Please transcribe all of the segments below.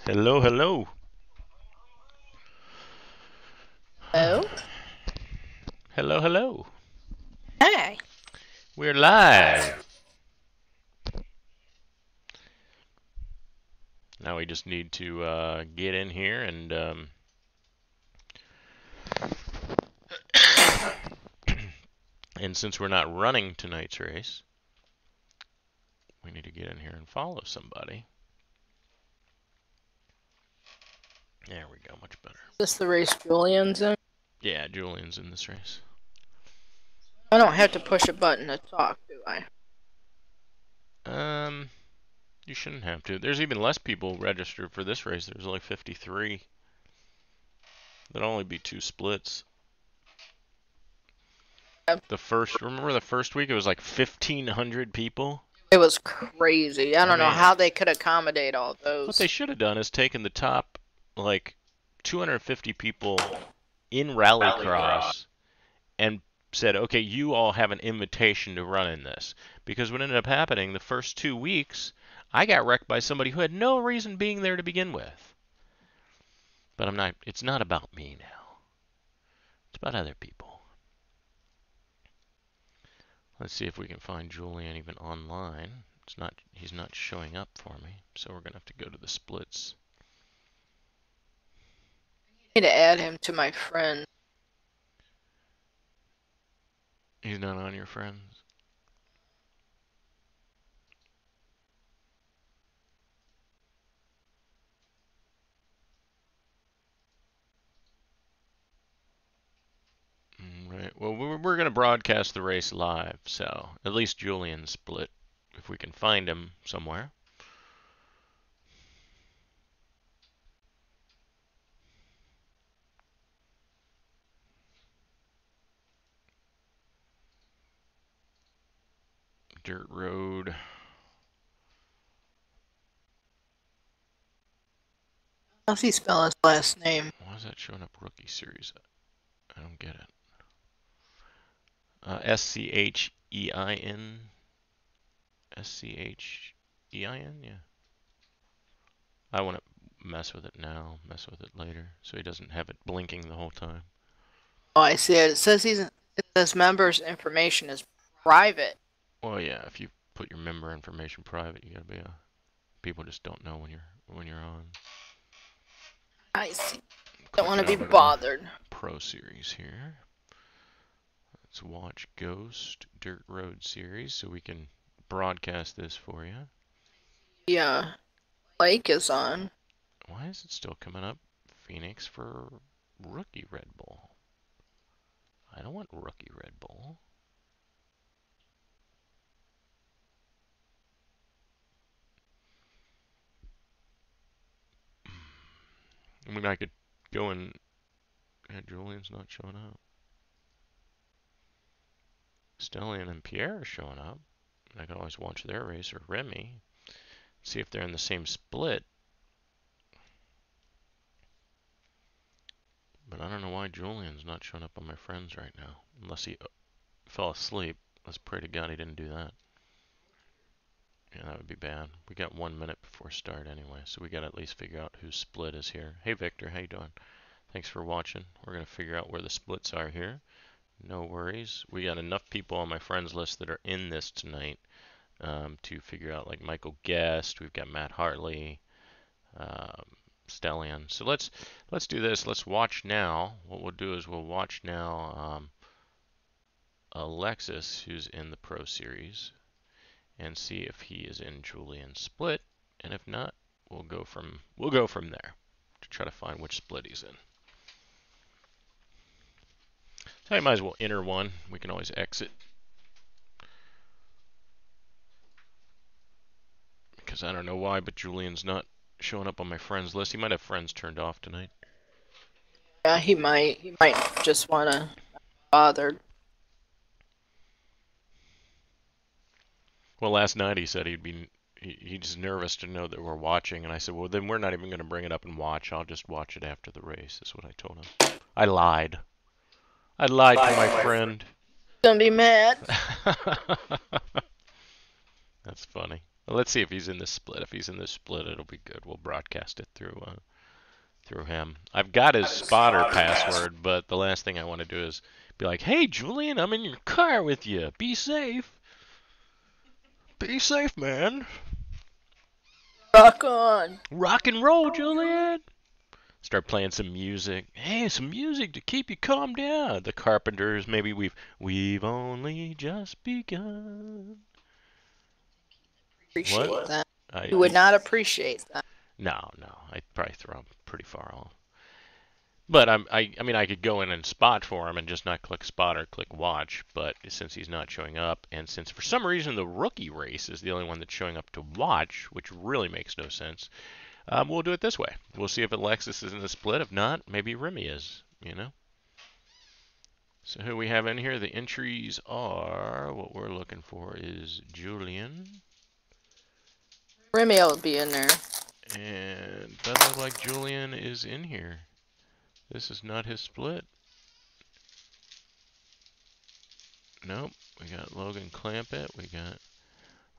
Hello, hello. Oh, Hello, hello. hey. We're live. Now we just need to get in here and and since we're not running tonight's race, we need to get in here and follow somebody. There we go, much better. Is this the race Julian's in? Yeah, Julian's in this race. I don't have to push a button to talk, do I? Um, you shouldn't have to. There's even less people registered for this race. There's only 53. There'll only be 2 splits. Remember the first week it was like 1,500 people? It was crazy. I don't know mean, how they could accommodate all what they those. should have done is taken the top, like, 250 people in Rallycross and said, okay, you all have an invitation to run in this. Because what ended up happening the first 2 weeks, I got wrecked by somebody who had no reason being there to begin with. But it's not about me now. It's about other people. Let's see if we can find Julian even online. He's not showing up for me, so we're going to have to go to the splits. I need to add him to my friend. He's not on your friends. Right. Well, we're going to broadcast the race live, so at least Julian's split, if we can find him somewhere. Dirt Road. How's he spell his last name? Why is that showing up Rookie Series? I don't get it. Schein. Schein? Yeah. I want to mess with it now, mess with it later, so he doesn't have it blinking the whole time. Oh, I see it. It says it says members' information is private. Well, yeah, if you put your member information private, you gotta be people just don't know when you're on. I see. Don't want Clicking to be over to the bothered. Pro Series here. Let's watch Ghost Dirt Road Series so we can broadcast this for you. Yeah, Lake is on. Why is it still coming up? Phoenix for Rookie Red Bull. I don't want Rookie Red Bull. I mean, I could go and... Yeah, Julian's not showing up. Stellian and Pierre are showing up. I can always watch their race, or Remy. See if they're in the same split. But I don't know why Julian's not showing up on my friends right now. Unless he fell asleep. Let's pray to God he didn't do that. Yeah, that would be bad. We got 1 minute before start anyway, so we got to at least figure out whose split is here. Hey Victor, how you doing? Thanks for watching. We're going to figure out where the splits are here. No worries. We got enough people on my friends list that are in this tonight to figure out, like Michael Guest. We've got Matt Hartley, um, Stellian. So let's do this. Let's watch now. What we'll do is we'll watch now Alexis, who's in the Pro Series, and see if he is in Julian's split. And if not, we'll go from there to try to find which split he's in. So I might as well enter one. We can always exit. Because I don't know why, but Julian's not showing up on my friends list. He might have friends turned off tonight. Yeah, he might. He might just want to be bothered. Well, last night he said he's nervous to know that we're watching, and I said, well, then we're not even going to bring it up and watch. I'll just watch it after the race. Is what I told him. I lied. I lied to my friend. Gonna be mad. That's funny. Well, let's see if he's in this split. If he's in this split, it'll be good. We'll broadcast it through him. I've got his spotter password, but the last thing I want to do is be like, "Hey, Julian, I'm in your car with you. Be safe. Be safe, man. Rock on. Rock and roll, Julian." Start playing some music. Hey, some music to keep you calm down. The Carpenters, maybe we've only just begun. Appreciate What? that. I You would not appreciate that. No, no. I'd probably throw him pretty far off. But I mean, I could go in and spot for him and just not click spot or click watch. But since he's not showing up, and since for some reason the rookie race is the only one that's showing up to watch, which really makes no sense, we'll do it this way. We'll see if Alexis is in the split. If not, maybe Remy is. So who we have in here? The entries are, what we're looking for is Julian. Remy will be in there. And doesn't look like Julian is in here. This is not his split. Nope. We got Logan Clampett. We got,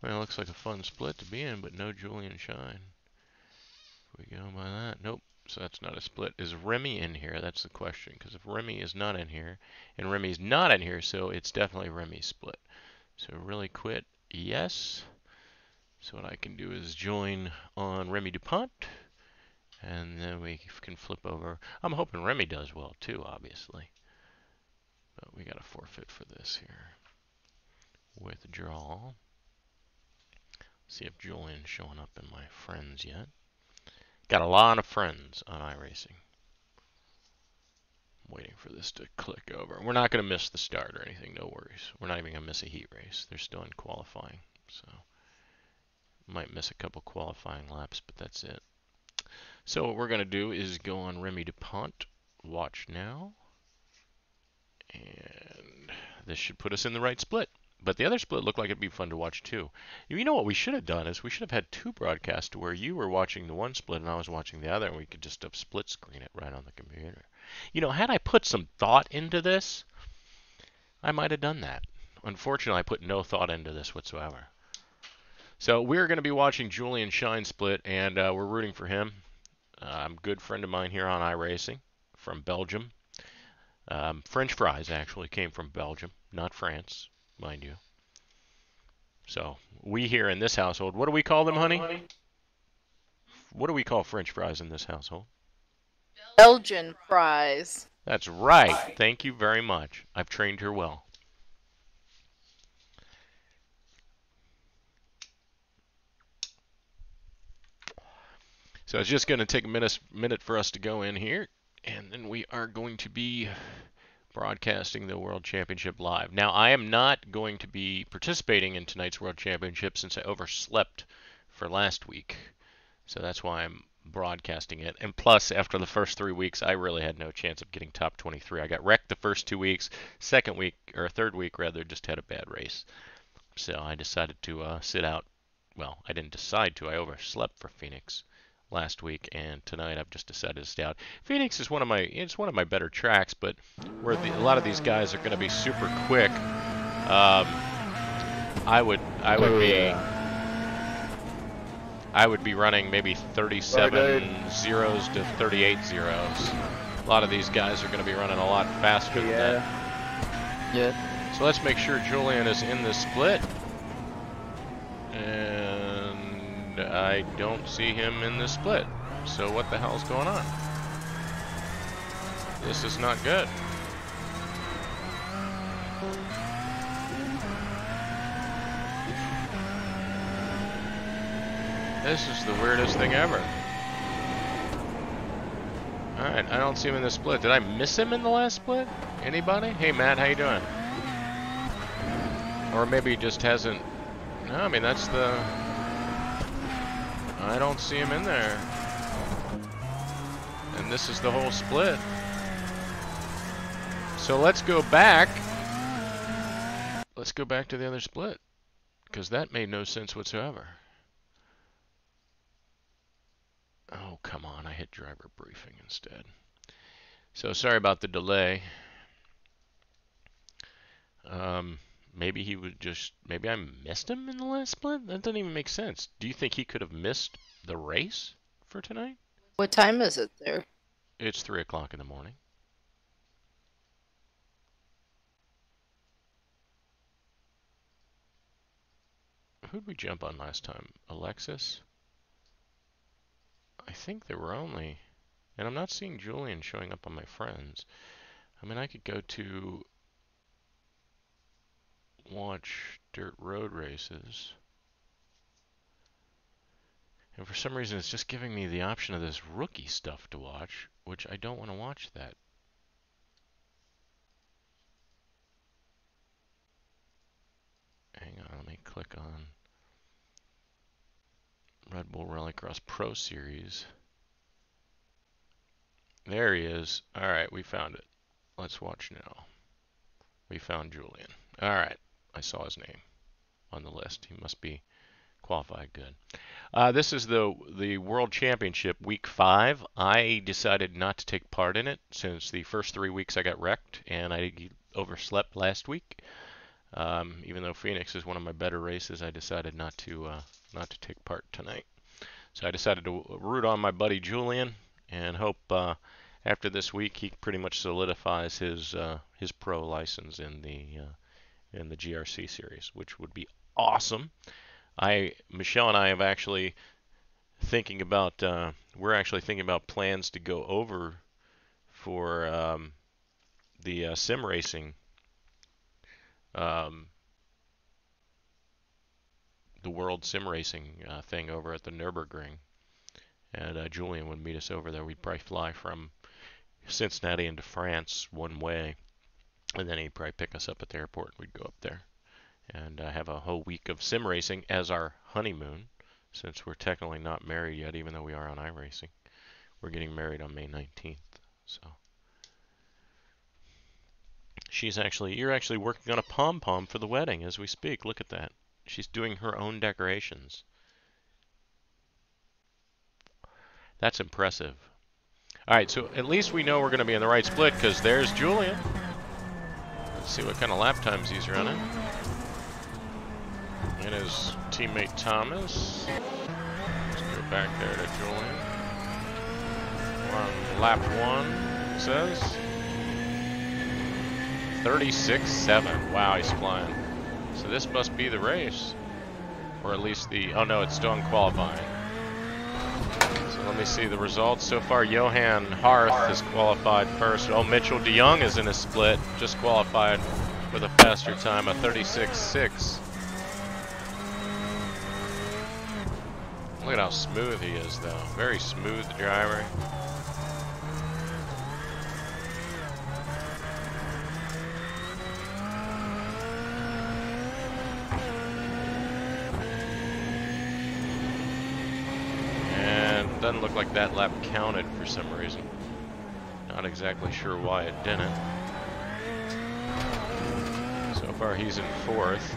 well, it looks like a fun split to be in, but no Julian Shine. If we go by that, nope. So that's not a split. Is Remy in here? That's the question. Because if Remy is not in here, and Remy's not in here, so it's definitely Remy's split. So really quit, yes. So what I can do is join on Remy DuPont, and then we can flip over. I'm hoping Remy does well too, obviously. But we got to forfeit for this here. Withdraw. See if Julian's showing up in my friends yet. Got a lot of friends on iRacing. I'm waiting for this to click over. We're not going to miss the start or anything, no worries. We're not even going to miss a heat race. They're still in qualifying, so might miss a couple qualifying laps, but that's it. So what we're going to do is go on Remy DuPont, watch now, and this should put us in the right split. But the other split looked like it'd be fun to watch too. You know what we should have done is we should have had two broadcasts where you were watching the one split and I was watching the other, and we could just have split screen it right on the computer. Had I put some thought into this, I might have done that. Unfortunately, I put no thought into this whatsoever. So we're going to be watching Julian Shine split, and we're rooting for him. A good friend of mine here on iRacing from Belgium. French fries actually came from Belgium, not France, mind you. So we here in this household, what do we call them, honey? What do we call French fries in this household? Belgian fries. That's right. Thank you very much. I've trained her well. So it's just going to take a minute for us to go in here, and then we are going to be broadcasting the World Championship live. Now, I am not going to be participating in tonight's World Championship since I overslept for last week. So that's why I'm broadcasting it. And plus, after the first 3 weeks, I really had no chance of getting top 23. I got wrecked the first 2 weeks. Second week, or third week rather, just had a bad race. So I decided to sit out. Well, I didn't decide to. I overslept for Phoenix last week, and tonight I've just decided to stay out. Phoenix is one of my better tracks, but where a lot of these guys are going to be super quick. I would be running maybe 37 zeros to 38 zeros. A lot of these guys are going to be running a lot faster than that. Yeah. So let's make sure Julian is in this split. And I don't see him in this split. So what the hell's going on? This is not good. This is the weirdest thing ever. Alright, I don't see him in the split. Did I miss him in the last split? Anybody? Hey Matt, how you doing? Or maybe he just hasn't... No, I mean that's the... I don't see him in there. And this is the whole split. So let's go back. Let's go back to the other split. Because that made no sense whatsoever. Oh, come on. I hit driver briefing instead. So sorry about the delay. maybe he would just, maybe I missed him in the last split? That doesn't even make sense. Do you think he could have missed the race for tonight? What time is it there? It's 3 o'clock in the morning. Who'd we jump on last time? Alexis? I think there were only, and I'm not seeing Julian showing up on my friends. I mean, I could go to watch dirt road races. And for some reason, it's just giving me the option of this rookie stuff to watch, which I don't want to watch that. Hang on, let me click on Red Bull Rallycross Pro Series. There he is. All right, we found it. Let's watch now. We found Julian. All right, I saw his name on the list. He must be qualified. Good. This is the World Championship Week 5. I decided not to take part in it since the first 3 weeks I got wrecked and I overslept last week. Even though Phoenix is one of my better races, I decided not to take part tonight. So I decided to root on my buddy Julian and hope after this week he pretty much solidifies his pro license in the GRC series, which would be awesome. Michelle and I have actually thinking about we're actually thinking about plans to go over for the sim racing, the World Sim Racing thing over at the Nürburgring, and Julian would meet us over there. We'd probably fly from Cincinnati into France one way, and then he'd probably pick us up at the airport and we'd go up there and have a whole week of sim racing as our honeymoon, since we're technically not married yet, even though we are on iRacing. We're getting married on May 19th. So you're actually working on a pom-pom for the wedding as we speak. Look at that. She's doing her own decorations. That's impressive. All right, so at least we know we're going to be in the right split because there's Julian. Let's see what kind of lap times he's running. And his teammate Thomas. Let's go back there to Julian. We're on lap 1, it says. 36.7. Wow, he's flying. So this must be the race. Or at least oh no, it's still in qualifying. So let me see the results. So far, Johan Harth has qualified first. Oh, Mitchell DeYoung is in a split. Just qualified with a faster time, a 36.6. Look at how smooth he is, though. Very smooth driver. And doesn't look like that lap counted for some reason. Not exactly sure why it didn't. So far, he's in 4th.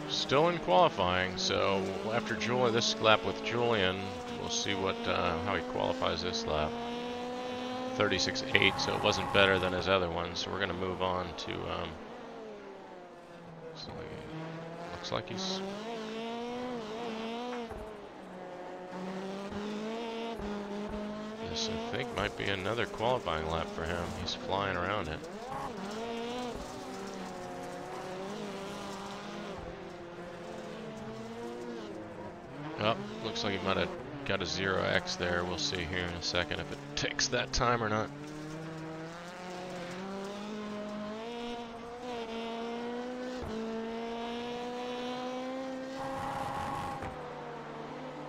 Still in qualifying, so after this lap with Julian, we'll see how he qualifies this lap. 36.8, so it wasn't better than his other one. So we're going to move on to. So looks like he's. This I think might be another qualifying lap for him. He's flying around it. Oh, looks like he might have got a 0x there. We'll see here in a second if it takes that time or not.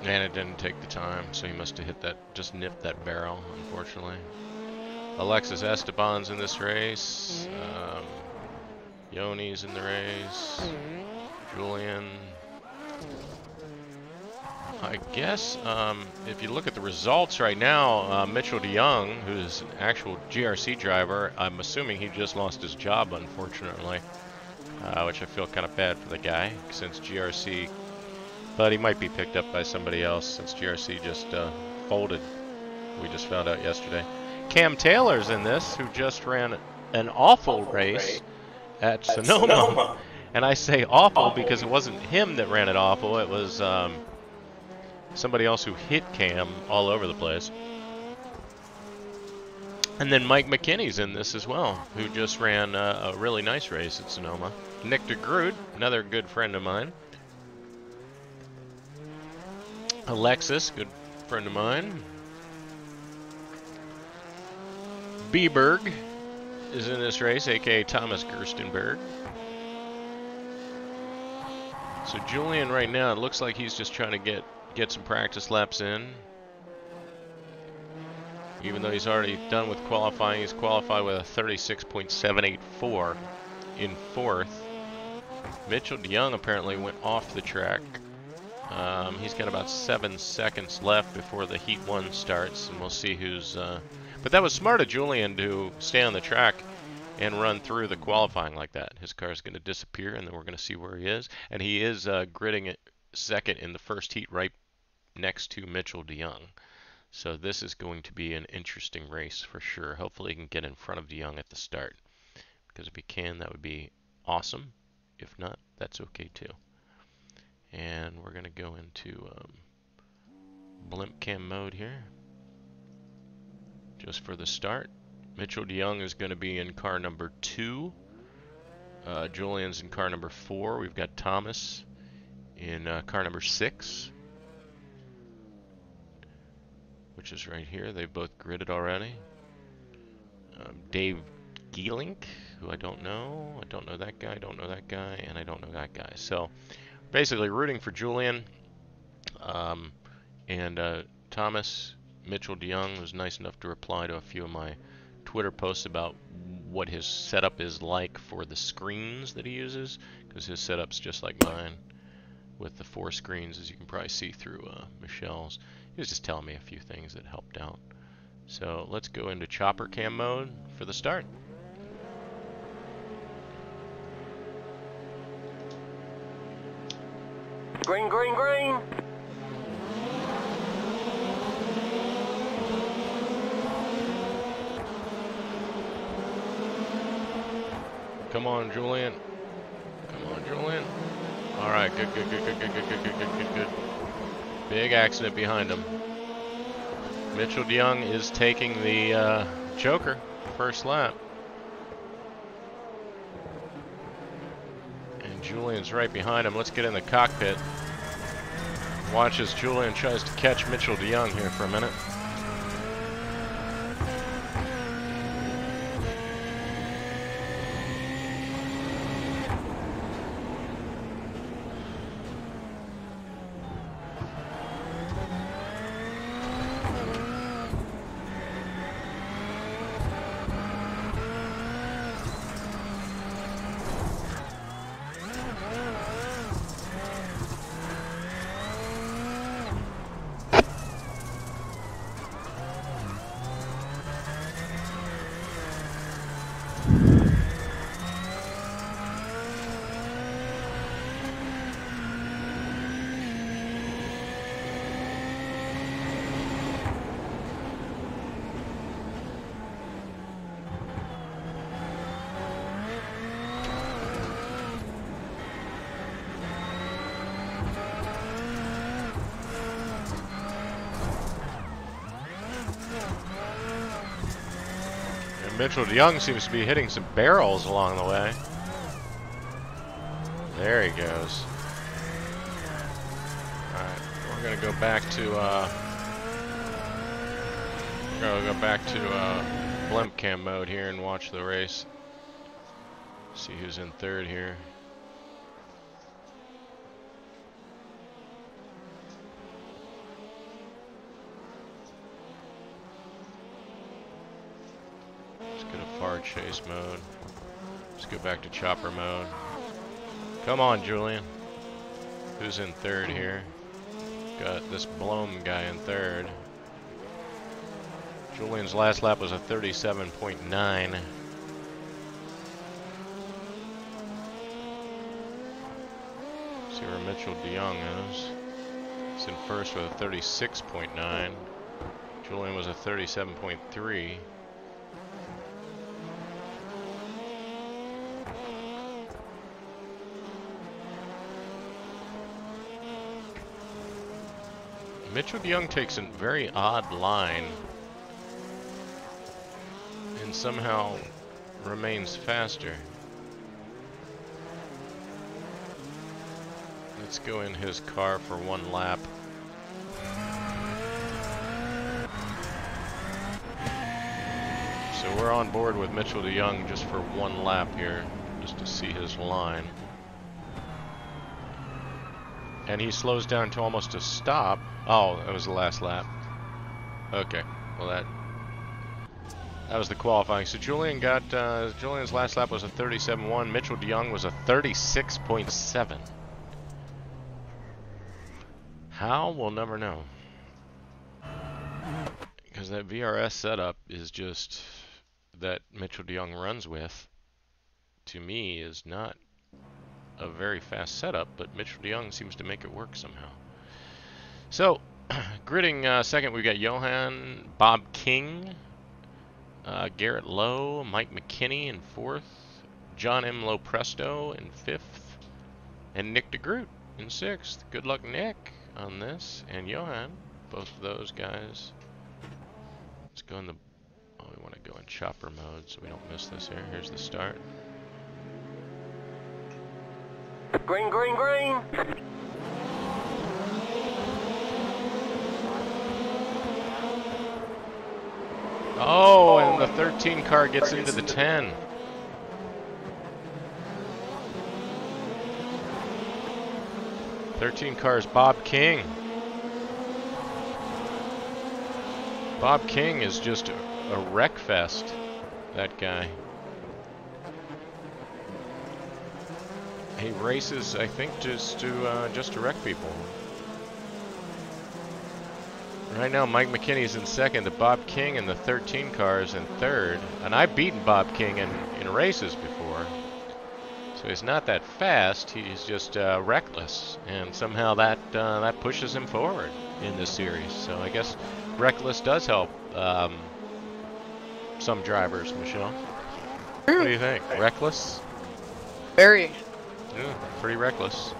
And it didn't take the time, so he must have hit that, just nipped that barrel, unfortunately. Alexis Esteban's in this race. Yoni's in the race. Julian. I guess if you look at the results right now, Mitchell DeYoung, who's an actual GRC driver, I'm assuming he just lost his job, unfortunately, which I feel kind of bad for the guy since GRC, but he might be picked up by somebody else since GRC just folded. We just found out yesterday. Cam Taylor's in this, who just ran an awful race at Sonoma. And I say awful because it wasn't him that ran it awful, it was somebody else who hit Cam all over the place. And then Mike McKinney's in this as well, who just ran a really nice race at Sonoma. Nick DeGroot, another good friend of mine. Alexis, good friend of mine. Bieberg is in this race, aka Thomas Gerstenberg. So Julian right now, it looks like he's just trying to get some practice laps in. Even though he's already done with qualifying, he's qualified with a 36.784 in 4th. Mitchell DeYoung apparently went off the track. He's got about 7 seconds left before the Heat 1 starts, and we'll see who's... But that was smart of Julian to stay on the track and run through the qualifying like that. His car's going to disappear, and then we're going to see where he is. And he is gridding it second in the first heat right next to Mitchell DeYoung. So this is going to be an interesting race for sure. Hopefully he can get in front of DeYoung at the start. Because if he can, that would be awesome. If not, that's okay too. And we're going to go into blimp cam mode here. Just for the start. Mitchell DeYoung is going to be in car number 2. Julian's in car number 4. We've got Thomas in car number 6. Which is right here. They've both gridded already. Dave Gielink, who I don't know. I don't know that guy, I don't know that guy, and I don't know that guy. So basically rooting for Julian. And Thomas, Mitchell DeYoung was nice enough to reply to a few of my Twitter posts about what his setup is like for the screens that he uses, because his setup's just like mine with the 4 screens, as you can probably see through Michelle's. He was just telling me a few things that helped out. So let's go into chopper cam mode for the start. Green, green, green. Come on, Julian. Come on, Julian. All right, good. Big accident behind him. Mitchell DeYoung is taking the choker first lap. And Julian's right behind him. Let's get in the cockpit. Watch as Julian tries to catch Mitchell DeYoung here for a minute. Mitchell DeYoung seems to be hitting some barrels along the way. There he goes. Alright, we're gonna go back to blimp cam mode here and watch the race. See who's in third here. Chase mode. Let's go back to chopper mode. Come on, Julian. Who's in third here? got this Blom guy in third. Julian's last lap was a 37.9. See where Mitchell DeYoung is. He's in first with a 36.9. Julian was a 37.3. Mitchell DeYoung takes a very odd line and somehow remains faster. Let's go in his car for one lap. So we're on board with Mitchell DeYoung just for one lap here, just to see his line. And he slows down to almost a stop. Oh, that was the last lap. Okay, well that was the qualifying. So Julian got, Julian's last lap was a 37.1. Mitchell DeYoung was a 36.7. How? We'll never know. Because that VRS setup is just, that Mitchell DeYoung runs with, to me, is not a very fast setup, but Mitchell DeYoung seems to make it work somehow. So, gridding second, we've got Johan, Bob King, Garrett Lowe, Mike McKinney in fourth, John M. Lopresto in fifth, and Nick DeGroot in sixth. Good luck, Nick, on this, and Johan, both of those guys. Let's go in the, oh, we want to go in chopper mode so we don't miss this here. Here's the start. Green, green, green. Oh, and the 13 car gets into the 10. '13 car is Bob King. Bob King is just a wreck fest, that guy. He races, I think, just to wreck people. Right now, Mike McKinney's in second. The Bob King and the 13 car is in third. And I've beaten Bob King in races before. So he's not that fast. He's just reckless. And somehow that pushes him forward in this series. So I guess reckless does help some drivers, Michelle. What do you think? Reckless? Very. Yeah, pretty reckless.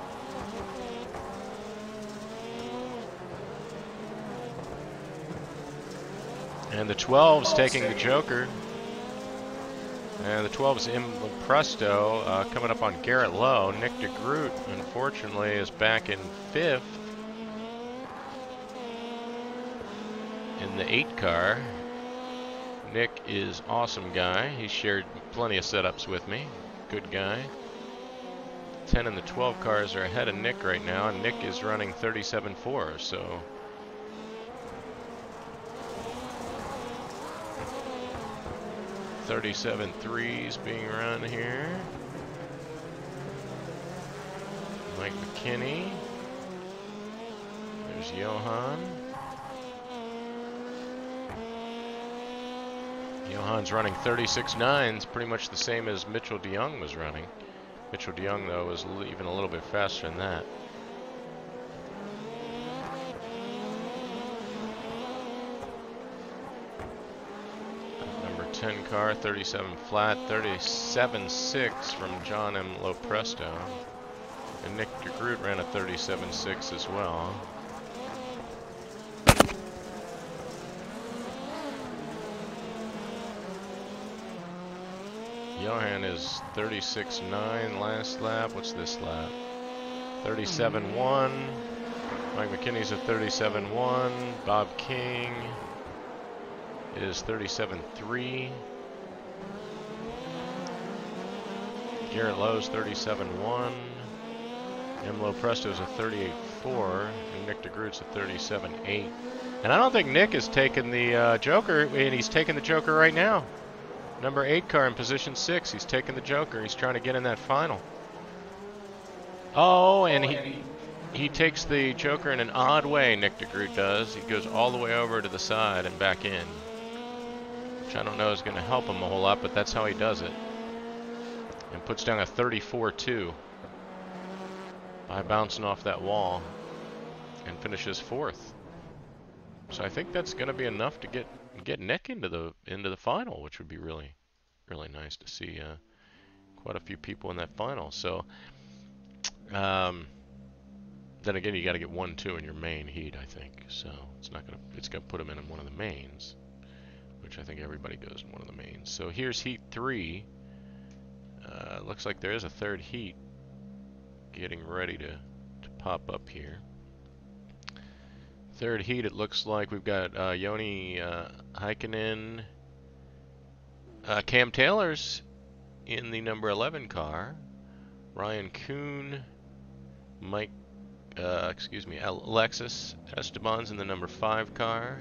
And the 12's taking the Joker. And the 12's in Presto, coming up on Garrett Lowe. Nick DeGroot, unfortunately, is back in fifth in the 8 car. Nick is awesome guy. He shared plenty of setups with me. Good guy. 10 and the 12 cars are ahead of Nick right now, and Nick is running 37.4, so 37.3 is being run here. Mike McKinney. There's Johan. Johan's running 36.9. It's pretty much the same as Mitchell DeYoung was running. Mitchell DeYoung, though, was even a little bit faster than that. Number 10 car, 37 flat, 37.6 from John M. Lopresto. And Nick DeGroot ran a 37.6 as well. Johan is 36.9 last lap. What's this lap? 37.1. Mike McKinney's at 37.1. Bob King is 37.3. Garrett Lowe's 37.1. M. Lopresto's a 38.4. And Nick DeGroot's a 37.8. And I don't think Nick has taken the Joker, and he's taking the Joker right now. Number 8 car in position 6. He's taking the Joker. He's trying to get in that final. Oh, and he takes the Joker in an odd way, Nick DeGroot does. He goes all the way over to the side and back in, which I don't know is going to help him a whole lot, but that's how he does it. And puts down a 34-2 by bouncing off that wall and finishes 4th. So I think that's going to be enough to get Nick into the final, which would be really nice to see quite a few people in that final. So then again, you got to get 1-2 in your main heat, I think. So it's gonna put him in one of the mains, which I think everybody goes in one of the mains. So here's heat 3. Looks like there is a third heat getting ready to pop up here. Third heat, it looks like we've got Joni Heikkinen, Cam Taylor's in the number 11 car, Ryan Kuhn, Alexis Esteban's in the number 5 car,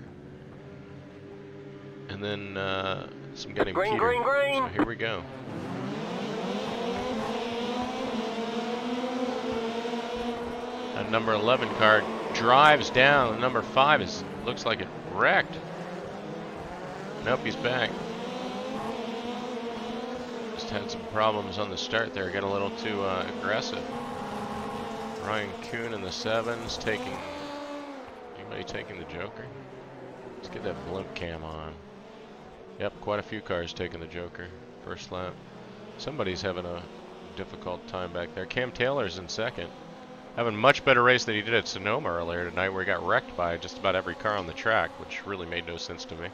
and then some guy named Green, Peter. green, green. So here we go. That number 11 car drives down. The number 5 looks like it wrecked. Nope, he's back. Just had some problems on the start there. Got a little too aggressive. Ryan Kuhn in the 7s taking. Anybody taking the Joker? Let's get that blimp cam on. Yep, quite a few cars taking the Joker. First lap. Somebody's having a difficult time back there. Cam Taylor's in 2nd. Having a much better race than he did at Sonoma earlier tonight, where he got wrecked by just about every car on the track, which really made no sense to me.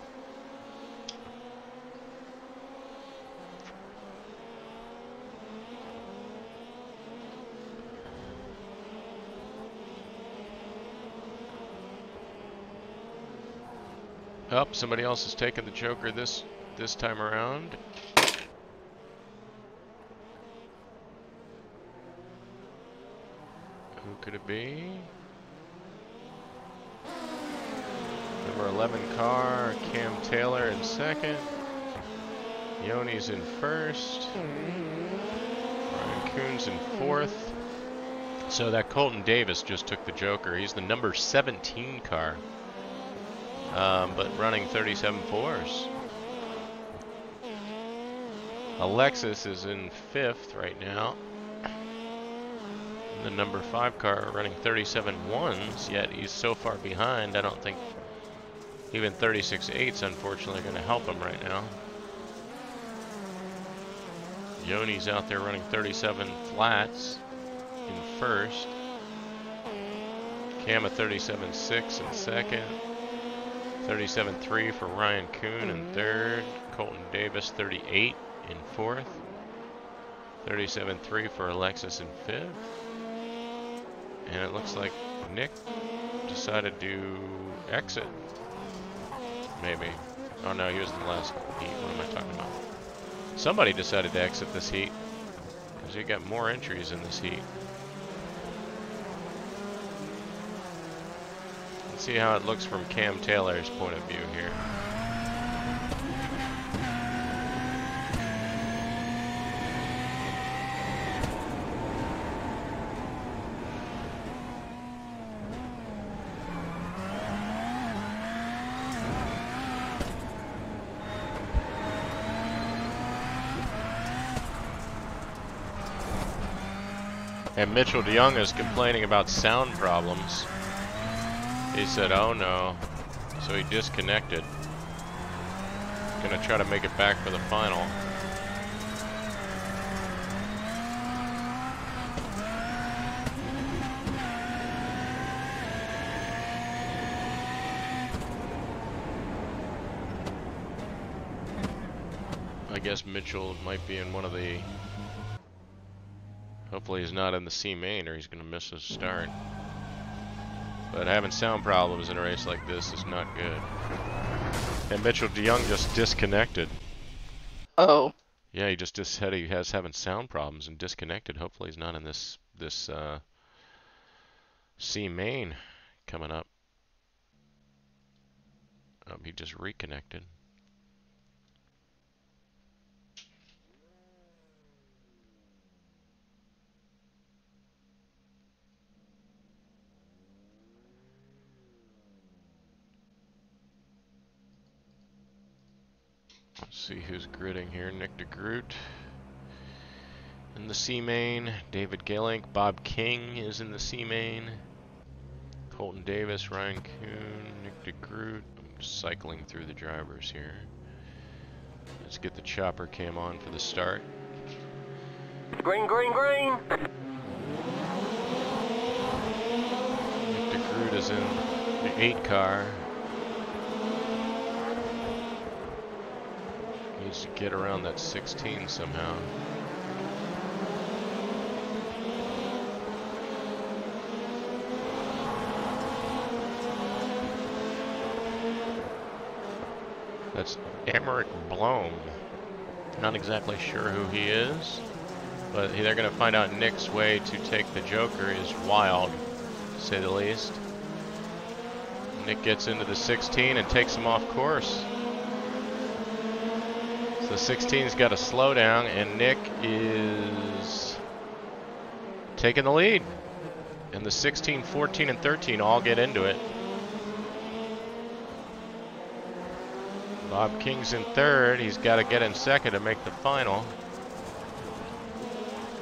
Oh, somebody else has taken the Joker this time around. Who could it be? Number 11 car, Cam Taylor in 2nd. Yoni's in 1st. Ryan Kuhn's in 4th. So that Colton Davis just took the Joker. He's the number 17 car. But running 37.4s. Alexis is in 5th right now. The number 5 car running 37.1s, yet he's so far behind, I don't think even 36.8s unfortunately are going to help him right now. Yoni's out there running 37 flats in 1st. Cam at 37.6 in 2nd. 37.3 for Ryan Kuhn in 3rd. Colton Davis 38 in 4th. 37.3 for Alexis in 5th. And it looks like Nick decided to exit. Maybe. Oh no, he was in the last heat. What am I talking about? Somebody decided to exit this heat, because you got more entries in this heat. Let's see how it looks from Cam Taylor's point of view here. And Mitchell DeYoung is complaining about sound problems. He said, oh no. So he disconnected. Gonna try to make it back for the final. I guess Mitchell might be in one of the... Hopefully he's not in the C main or he's going to miss his start. But having sound problems in a race like this is not good. And Mitchell DeYoung just disconnected. Oh. Yeah, he just said he has having sound problems and disconnected. Hopefully he's not in this C main coming up. He just reconnected. Let's see who's gridding here. Nick DeGroot in the C main. David Gallink. Bob King is in the C main. Colton Davis, Ryan Kuhn, Nick DeGroot. I'm cycling through the drivers here. Let's get the chopper cam on for the start. Green, green, green. Nick DeGroot is in the 8 car. Needs to get around that 16 somehow. That's Emmerich Blom. Not exactly sure who he is, but they're going to find out Nick's way to take the Joker is wild, to say the least. Nick gets into the 16 and takes him off course. So the 16's got a slowdown, and Nick is taking the lead. And the 16, 14, and 13 all get into it. Bob King's in 3rd. He's got to get in 2nd to make the final.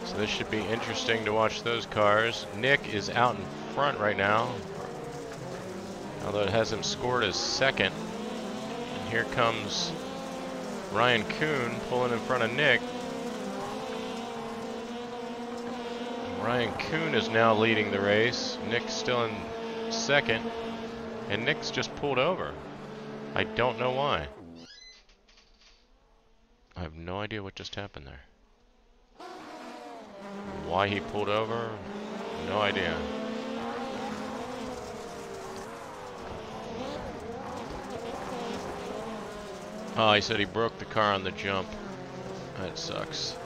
So this should be interesting to watch those cars. Nick is out in front right now, although it hasn't scored as 2nd. And here comes Ryan Kuhn pulling in front of Nick. Ryan Kuhn is now leading the race. Nick's still in 2nd, and Nick's just pulled over. I don't know why. I have no idea what just happened there. Why he pulled over, no idea. Oh, he said he broke the car on the jump. That sucks.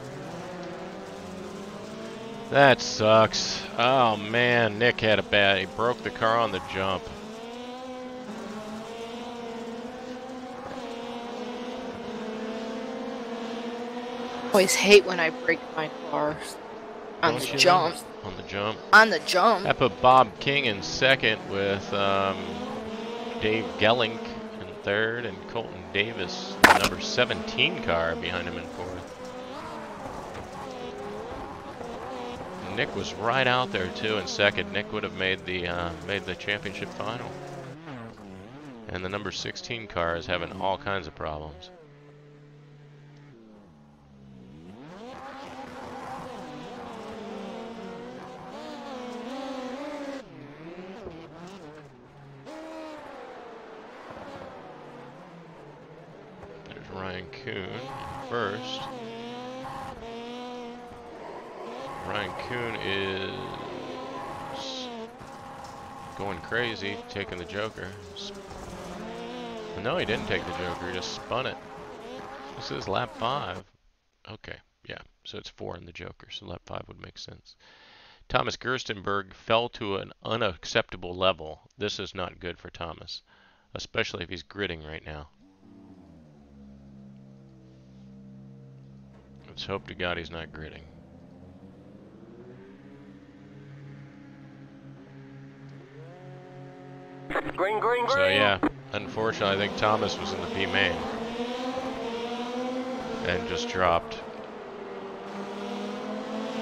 That sucks. Oh man, Nick had a bad, he broke the car on the jump. Always hate when I break my cars on the jump. On the jump. On the jump. I put Bob King in 2nd with Dave Gellink in 3rd and Colton Davis, the number 17 car, behind him in 4th. Nick was right out there too in 2nd. Nick would have made the championship final. And the number 16 car is having all kinds of problems. Ryan Kuhn first. Ryan Kuhn is going crazy, taking the Joker. No, he didn't take the Joker, he just spun it. This is lap 5. Okay, yeah, so it's 4 in the Joker, so lap 5 would make sense. Thomas Gerstenberg fell to an unacceptable level. This is not good for Thomas, especially if he's gridding right now. Let's hope to God he's not gridding. Green, green, green. So yeah, unfortunately I think Thomas was in the B main and just dropped.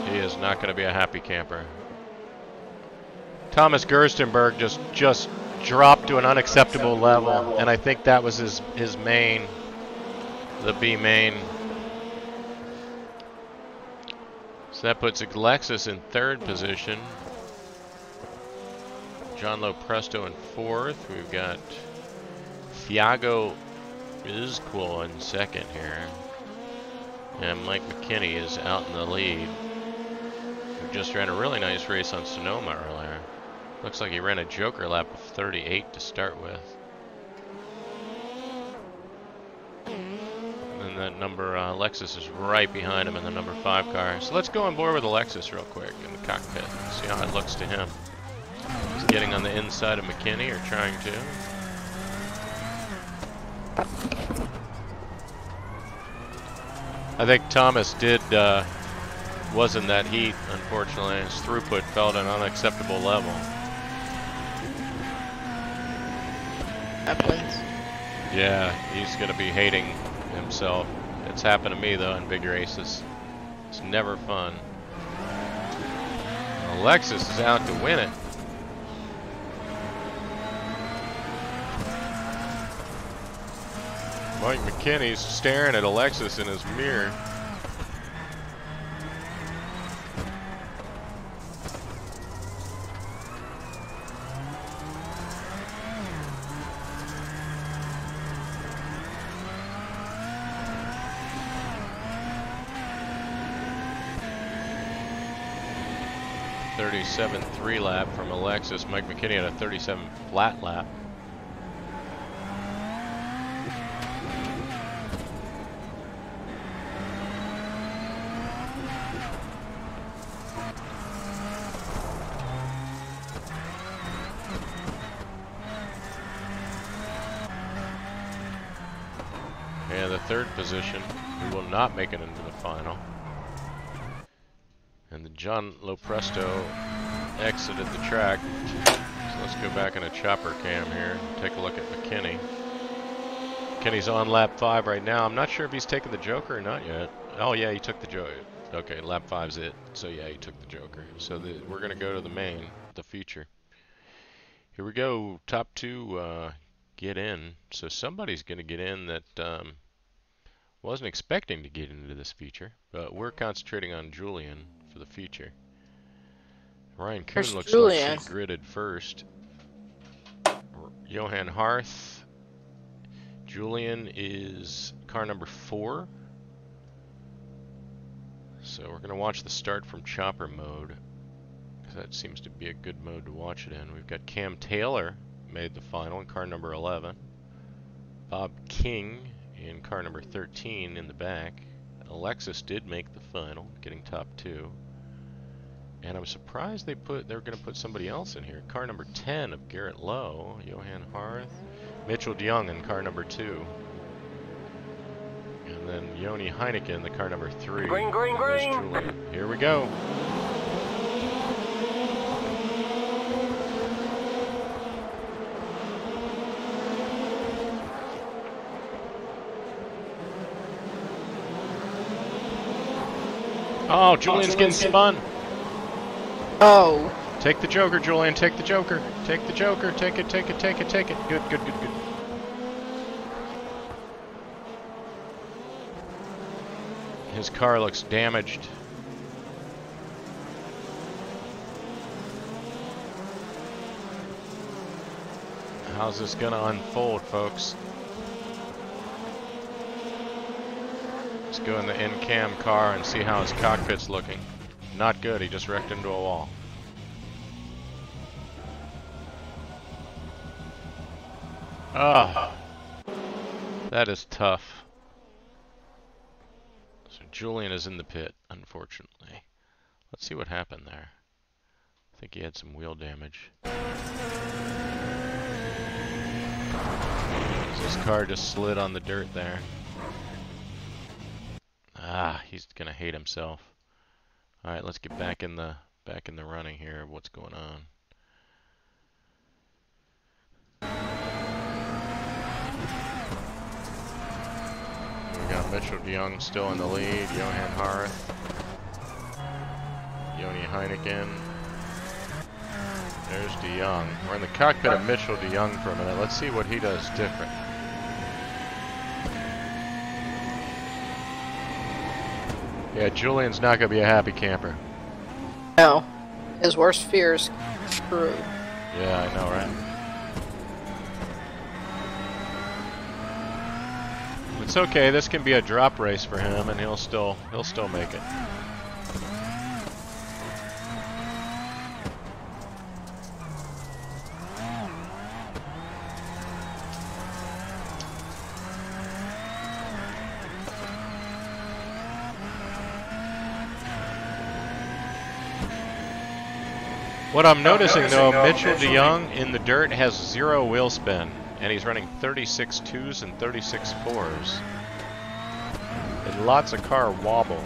He is not going to be a happy camper. Thomas Gerstenberg just dropped to an unacceptable level, and I think that was his main, the B main. So that puts Alexis in 3rd position. John Lowe Presto in 4th. We've got Thiago Isquil in 2nd here. And Mike McKinney is out in the lead. Who just ran a really nice race on Sonoma earlier. Looks like he ran a Joker lap of 38 to start with. And that number, Lexus is right behind him in the number 5 car. So let's go on board with Alexis real quick in the cockpit and see how it looks to him. He's getting on the inside of McKinney, or trying to. I think Thomas was in that heat, unfortunately. His throughput fell at an unacceptable level. Happens. Yeah, he's going to be hating himself. It's happened to me though in big races. It's never fun. Alexis is out to win it. Mike McKinney's staring at Alexis in his mirror. .37.3 lap from Alexis. Mike McKinney had a 37 flat lap. And the third position, who will not make it into the final. And the John Lopresto exited the track. So let's go back in a chopper cam here and take a look at McKinney. McKinney's on lap 5 right now. I'm not sure if he's taken the Joker or not yet. Oh yeah, he took the Joker. Okay, lap 5's it. So yeah, he took the Joker. So we're going to go to the main, the feature. Here we go. Top 2 get in. So somebody's going to get in that wasn't expecting to get into this feature. But we're concentrating on Julian for the feature. Ryan Kuhn looks like she gridded first. Johan Harth. Julian is car number 4. So we're going to watch the start from chopper mode, because that seems to be a good mode to watch it in. We've got Cam Taylor made the final in car number 11. Bob King in car number 13 in the back. Alexis did make the final, getting top 2. And I'm surprised they're going to put somebody else in here. Car number 10 of Garrett Lowe, Johan Harth. Mitchell DeYoung in car number 2. And then Yoni Heineken, the car number 3. Green, green, green. Here we go. Oh, Julian's getting spun. Oh. Take the Joker, Julian. Take the Joker. Take the Joker. Take it, take it, take it, take it. Good, good, good, good. His car looks damaged. How's this gonna unfold, folks? Let's go in the in-cam car and see how his cockpit's looking. Not good, he just wrecked into a wall. Ah, that is tough. So Julian is in the pit, unfortunately. Let's see what happened there. I think he had some wheel damage. His car just slid on the dirt there. Ah, he's gonna hate himself. All right, let's get back in the running here of what's going on. We got Mitchell DeYoung still in the lead. Johan Harth, Yoni Heineken. There's DeYoung. We're in the cockpit of Mitchell DeYoung for a minute. Let's see what he does different. Yeah, Julian's not going to be a happy camper. No. His worst fear is true. Yeah, I know, right? It's okay. This can be a drop race for him, and he'll still make it. What I'm noticing though, Mitchell DeYoung in the dirt has 0 wheel spin, and he's running 36 2s and 36 4s. And lots of car wobble.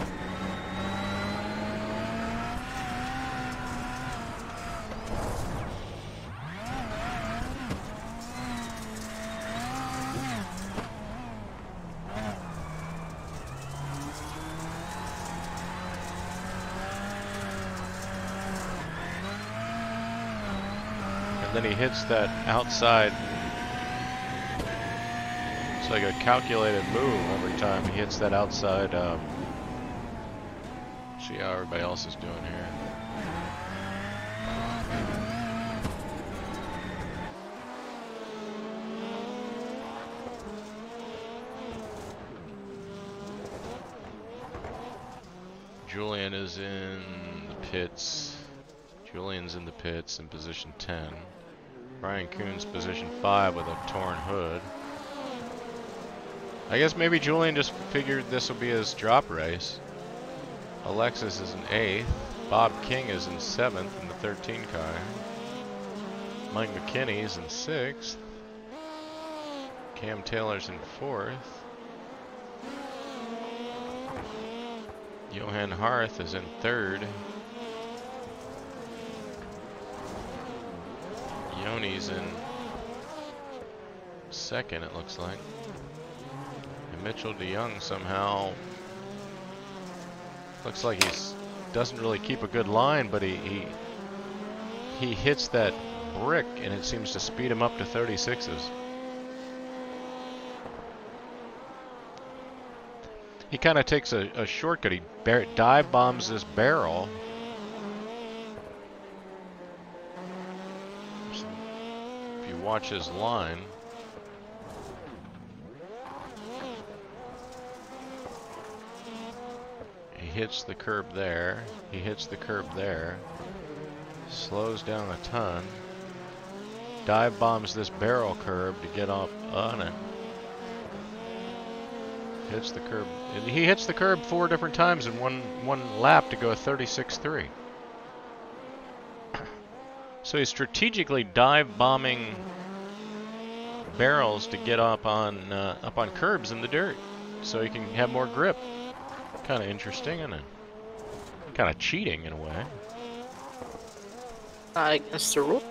then he hits that outside. It's like a calculated move every time he hits that outside. See how everybody else is doing here. Julian is in the pits. Julian's in the pits in position 10. Brian Kuhn's position 5 with a torn hood. I guess maybe Julian just figured this will be his drop race. Alexis is in 8th. Bob King is in 7th in the 13 car. Mike McKinney is in 6th. Cam Taylor's in 4th. Johan Harth is in 3rd. Yoni's in 2nd, it looks like. And Mitchell DeYoung somehow looks like he's doesn't really keep a good line, but he hits that brick and it seems to speed him up to 36s. He kind of takes a shortcut. He dive bombs this barrel. So if you watch his line, he hits the curb there. He hits the curb there. Slows down a ton. Dive bombs this barrel curb to get up on it. Hits the curb. He hits the curb 4 different times in one lap to go a 36.3. So he's strategically dive bombing barrels to get up on curbs in the dirt, so he can have more grip. Kind of interesting, isn't it? Kind of cheating in a way. Not against the rule.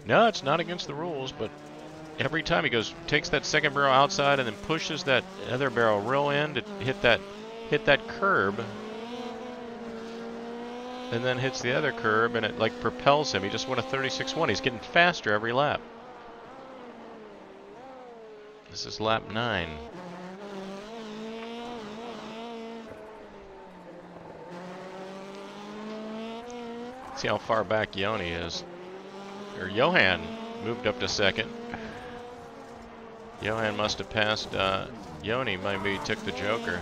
No, it's not against the rules, but every time he takes that second barrel outside and then pushes that other barrel real in to hit that curb, and then hits the other curb, and it like propels him. He just won a 36.1. He's getting faster every lap. This is lap 9. See how far back Yoni is. Or Johan moved up to 2nd. Johan must have passed Yoni, maybe took the Joker.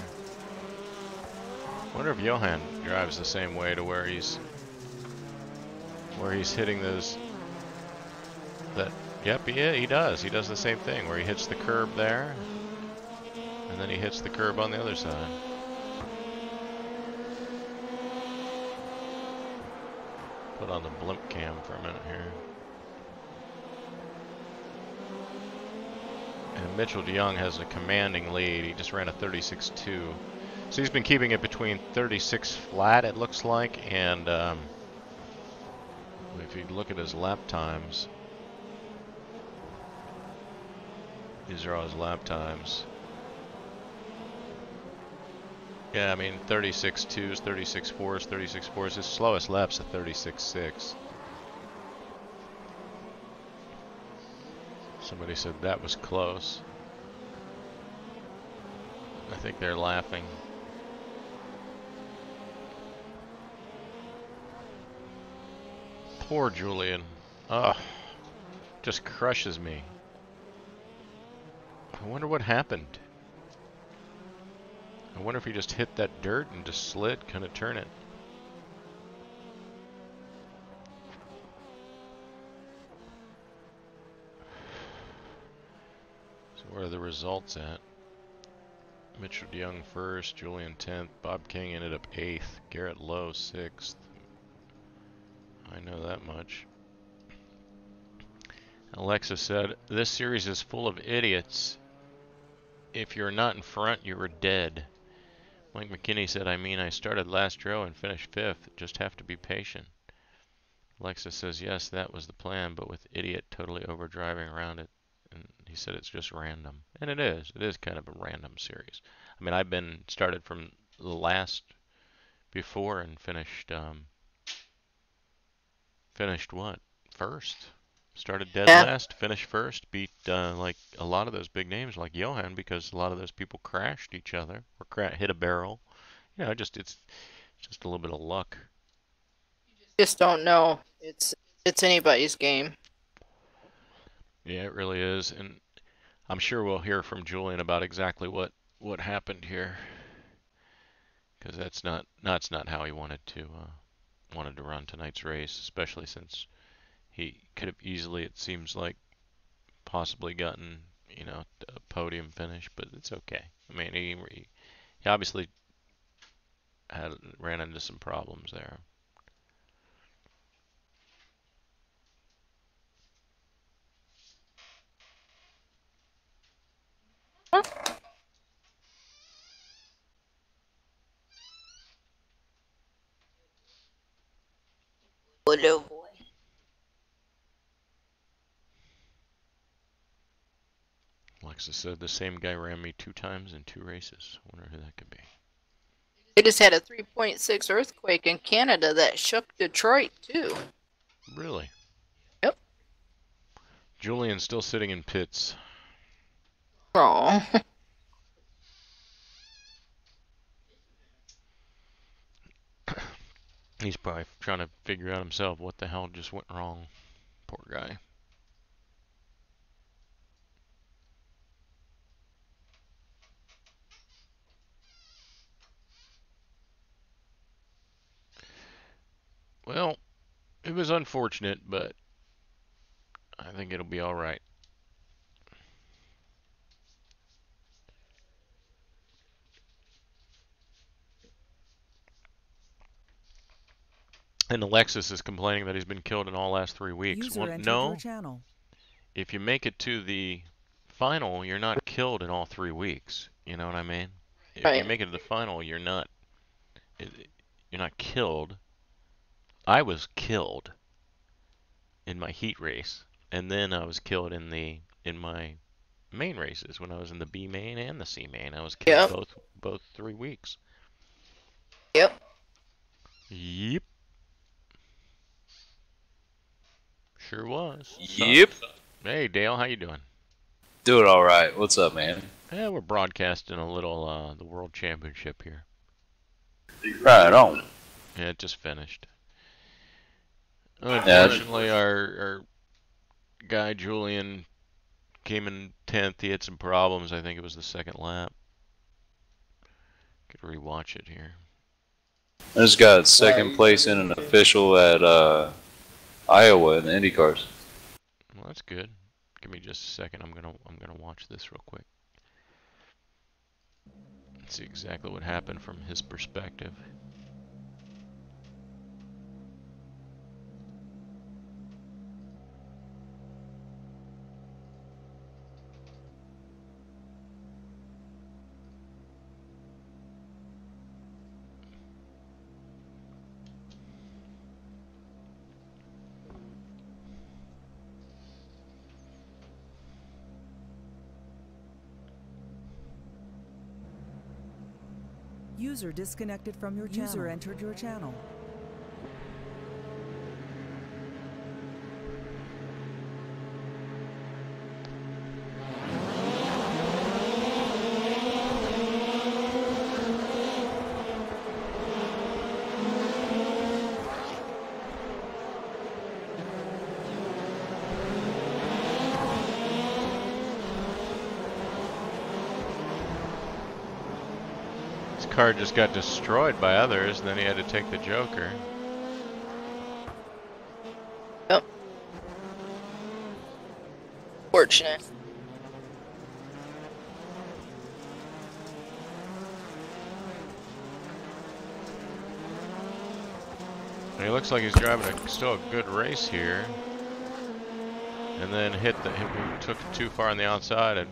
Wonder if Johan drives the same way to where he's hitting those. Yep, he does. He does the same thing where he hits the curb there, and then he hits the curb on the other side. Put on the blimp cam for a minute here. And Mitchell DeYoung has a commanding lead. He just ran a 36.2. So he's been keeping it between 36 flat, it looks like, and if you look at his lap times, these are all his lap times. Yeah, I mean 36.2s, 36.4s, 36.4s. His slowest lap's a 36.6. Somebody said that was close. I think they're laughing. Poor Julian. Ugh. Just crushes me. I wonder what happened. I wonder if he just hit that dirt and just slid, couldn't turn it. So where are the results at? Mitchell DeYoung 1st, Julian 10th, Bob King ended up 8th, Garrett Lowe 6th. I know that much. Alexa said, "This series is full of idiots. If you're not in front, you're dead." Mike McKinney said, I started last row and finished 5th. Just have to be patient." Alexa says, "Yes, that was the plan, but with idiot totally overdriving around it." And he said it's just random. And it is. It is kind of a random series. I mean, I've been started from the last before and finished finished what? First. Started dead Yeah, last, finished first, beat like a lot of those big names like Johan because a lot of those people crashed each other or hit a barrel. You know, it's just a little bit of luck. just don't know. It's anybody's game. Yeah, it really is, and I'm sure we'll hear from Julian about exactly what happened here, because that's not how he wanted to run tonight's race, especially since he could have easily, it seems like, possibly gotten, you know, a podium finish, but it's okay. I mean, he obviously ran into some problems there. Little boy. Alexis said the same guy ran me 2 times in 2 races. Wonder who that could be. They just had a 3.6 earthquake in Canada that shook Detroit too. Really? Yep. Julian's still sitting in pits. Oh. He's probably trying to figure out himself what the hell just went wrong. Poor guy. Well, it was unfortunate, but I think it'll be all right. And Alexis is complaining that he's been killed in all last 3 weeks. User Well, entered no. your channel. If you make it to the final, you're not killed in all 3 weeks. You know what I mean? If you Right. make it to the final, you're not killed. I was killed in my heat race, and then I was killed in my main races when I was in the B main and the C main. I was killed Yep. both 3 weeks. Yep. Yep. Sure was. Yep. Hey Dale, how you doing? Doing all right. What's up, man? Yeah, we're broadcasting a little the World Championship here. Right on. Yeah, it just finished. Unfortunately, our guy Julian came in 10th. He had some problems. I think it was the second lap. Could rewatch it here. I just got second place in an official at Iowa in the IndyCars. Well, that's good. Give me just a second. I'm gonna watch this real quick. Let's see exactly what happened from his perspective. User disconnected from your channel. User entered your channel. His car just got destroyed by others, and then he had to take the Joker. Yep. Fortunate. And he looks like he's driving still a good race here. And then took it too far on the outside and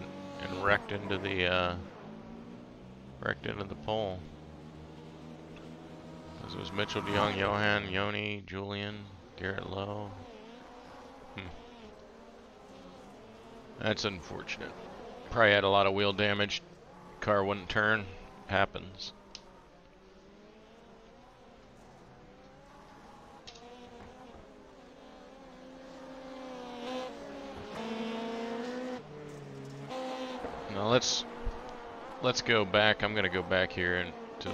wrecked into the pole. This was Mitchell DeYoung, Johan, Yoni, Julian, Garrett Lowe. That's unfortunate. Probably had a lot of wheel damage. Car wouldn't turn. Happens. let's go back. I'm gonna go back here and to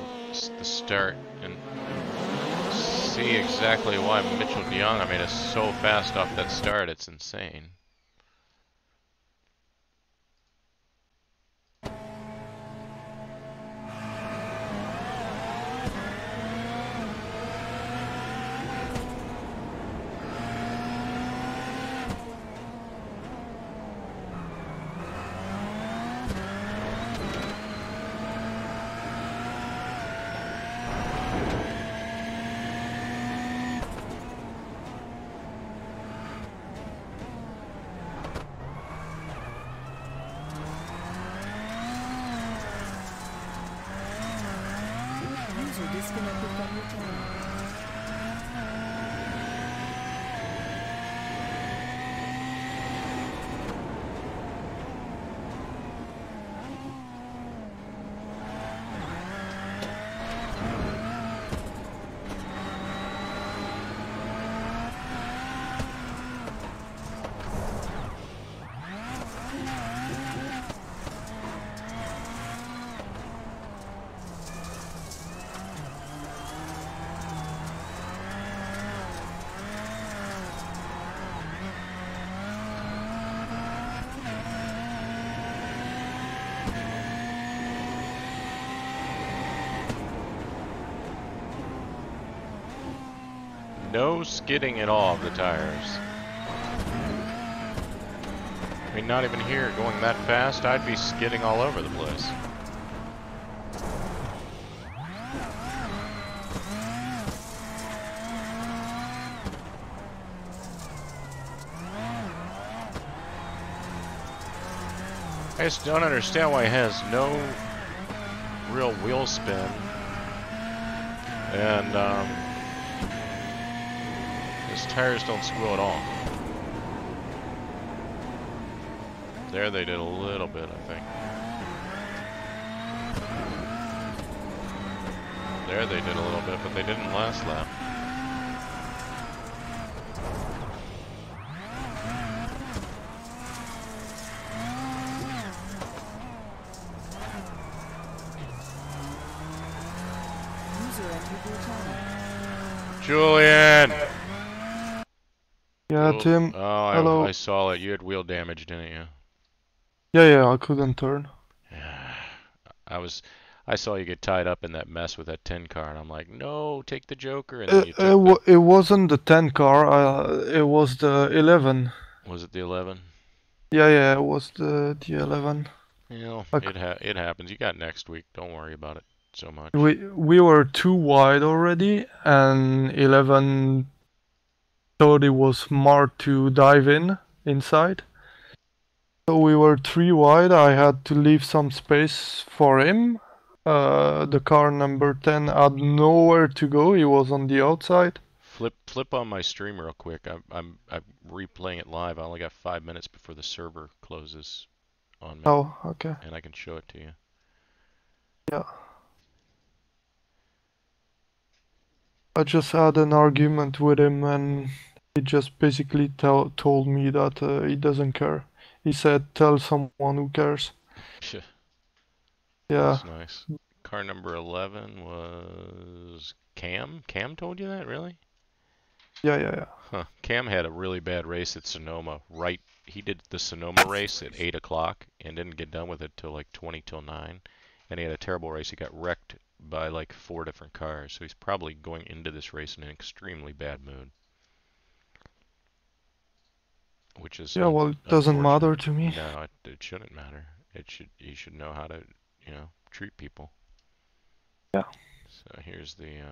the start and see exactly why Mitchell DeYoung, I mean, is so fast off that start. It's insane. User disconnected from your channel. No skidding at all of the tires. I mean, not even here going that fast, I'd be skidding all over the place. I just don't understand why he has no real wheel spin. And, his tires don't squeal at all. There they did a little bit, I think. There they did a little bit, but they didn't last lap. User entered your channel. Julian! Yeah, Cool. Tim. Oh, Hello. I saw it. You had wheel damage, didn't you? Yeah, I couldn't turn. I saw you get tied up in that mess with that 10 car, and I'm like, no, take the Joker, and then you took It wasn't the 10 car. It was the 11. Was it the 11? Yeah, it was the 11. You know, Okay. it happens. You got next week. Don't worry about it so much. We were too wide already, and 11 thought it was smart to dive inside. So we were 3 wide. I had to leave some space for him. The car number 10 had nowhere to go. He was on the outside. Flip on my stream real quick. I'm replaying it live. I only got 5 minutes before the server closes on me. Oh, okay. And I can show it to you. Yeah. I just had an argument with him, and he just basically told me that he doesn't care. He said, "Tell someone who cares." Yeah. That's nice. Car number 11 was Cam. Cam told you that, really? Yeah. Huh. Cam had a really bad race at Sonoma. He did the Sonoma race at 8 o'clock and didn't get done with it till like 20 till 9. And he had a terrible race. He got wrecked by like 4 different cars. So he's probably going into this race in an extremely bad mood. Which is Yeah, well, it doesn't matter to me. No, it shouldn't matter. You should know how to, treat people. Yeah. So here's the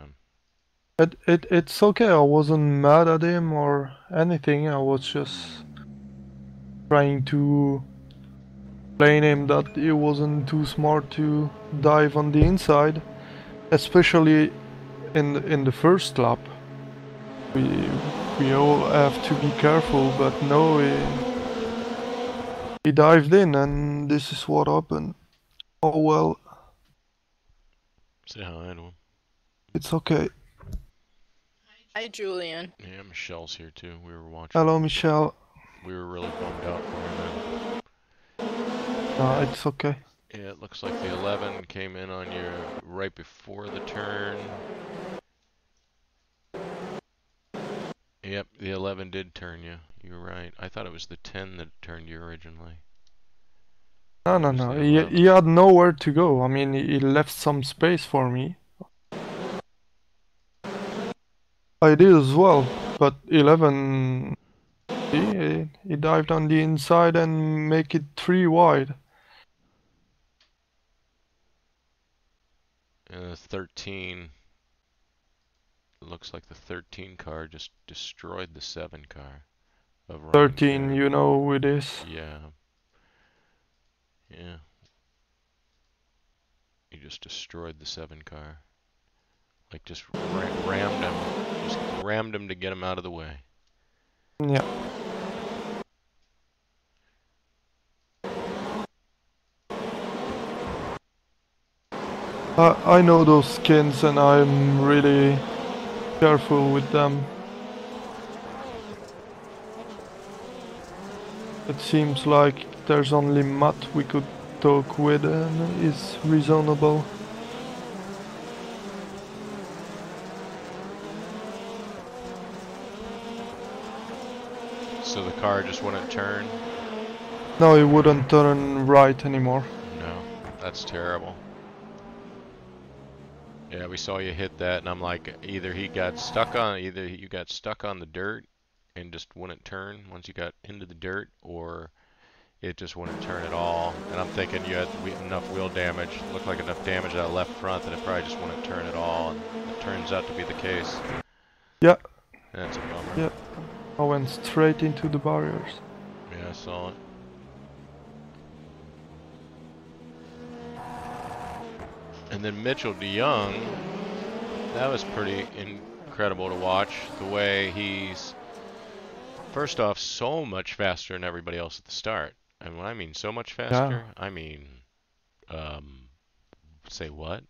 It's okay. I wasn't mad at him or anything. I was just trying to explain him that he wasn't too smart to dive on the inside, especially in the first lap. We all have to be careful, but no, he dived in, and this is what happened. Oh well. Say hi to him. It's okay. Hi, Julian. Yeah, Michelle's here too. We were watching. Hello, Michelle. We were really bummed out for him. No, it's okay. Yeah, it looks like the 11 came in on you right before the turn. Yep, the 11 did turn you. You're right. I thought it was the 10 that turned you originally. No, It no, was no. the He 11. had nowhere to go. I mean, he left some space for me. I did as well, but 11, he dived on the inside and make it 3 wide. And the 13, it looks like the 13 car just destroyed the 7 car of Ryan 13, K. you know who it is. Yeah. Yeah. He just destroyed the 7 car. Like just rammed him. Just rammed him to get him out of the way. Yeah. I know those skins and I'm really careful with them. It seems like there's only Matt we could talk with and is reasonable. So the car just wouldn't turn? No, it wouldn't turn right anymore. No, that's terrible. Yeah, we saw you hit that, and I'm like, either you got stuck on the dirt and just wouldn't turn once you got into the dirt, or it just wouldn't turn at all. And I'm thinking you had enough wheel damage, looked like enough damage to that left front that it probably just wouldn't turn at all, and it turns out to be the case. Yeah. That's a bummer. Yeah. I went straight into the barriers. Yeah, I saw it. And then Mitchell DeYoung, that was pretty incredible to watch. The way he's, first off, so much faster than everybody else at the start. And when I mean so much faster, I mean, say what?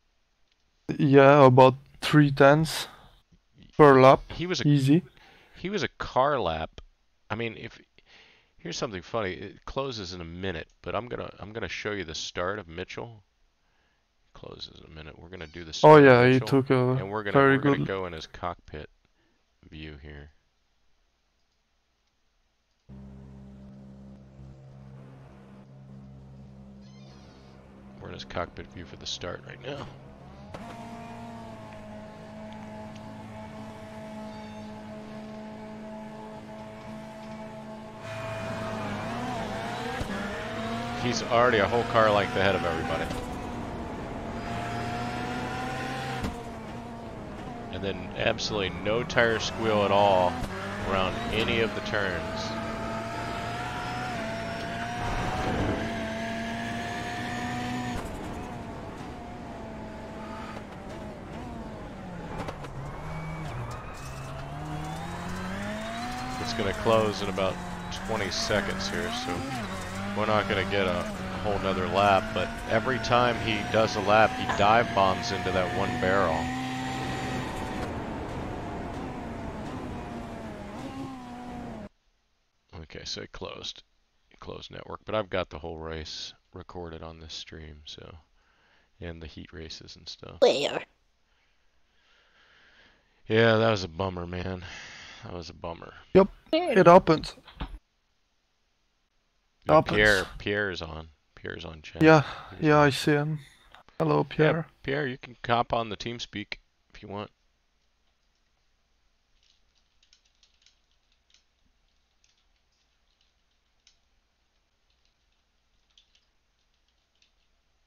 Yeah, about 3/10 per lap. Easy. He was a car lap. I mean, here's something funny. It closes in a minute, but I'm gonna show you the start of Mitchell. Closes in a minute. We're gonna do the start. Oh yeah, of he Mitchell, took a and we're very gonna good. go in his cockpit view here. We're in his cockpit view for the start right now. He's already a whole car length ahead of everybody. And then absolutely no tire squeal at all around any of the turns. It's going to close in about 20 seconds here, so we're not going to get a whole nother lap, but every time he does a lap, he dive bombs into that one barrel. Okay, so it closed network, but I've got the whole race recorded on this stream, so, and the heat races and stuff. Where? Yeah, that was a bummer, man. That was a bummer. Yep, it happens. Yeah, Pierre's on. Pierre's on chat. Yeah, yeah, I see him. Hello, Pierre. Yeah, Pierre, you can cop on the TeamSpeak if you want.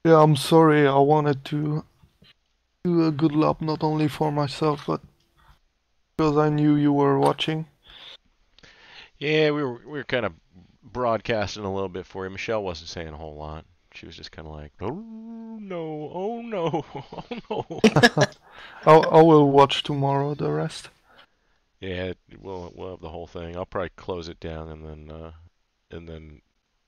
Yeah, I'm sorry. I wanted to do a good lap, not only for myself, but because I knew you were watching. Yeah, we were kind of broadcasting a little bit for you. Michelle wasn't saying a whole lot. She was just kind of like, oh no, oh no, oh no. I will watch tomorrow the rest. Yeah, we'll have the whole thing. I'll probably close it down and then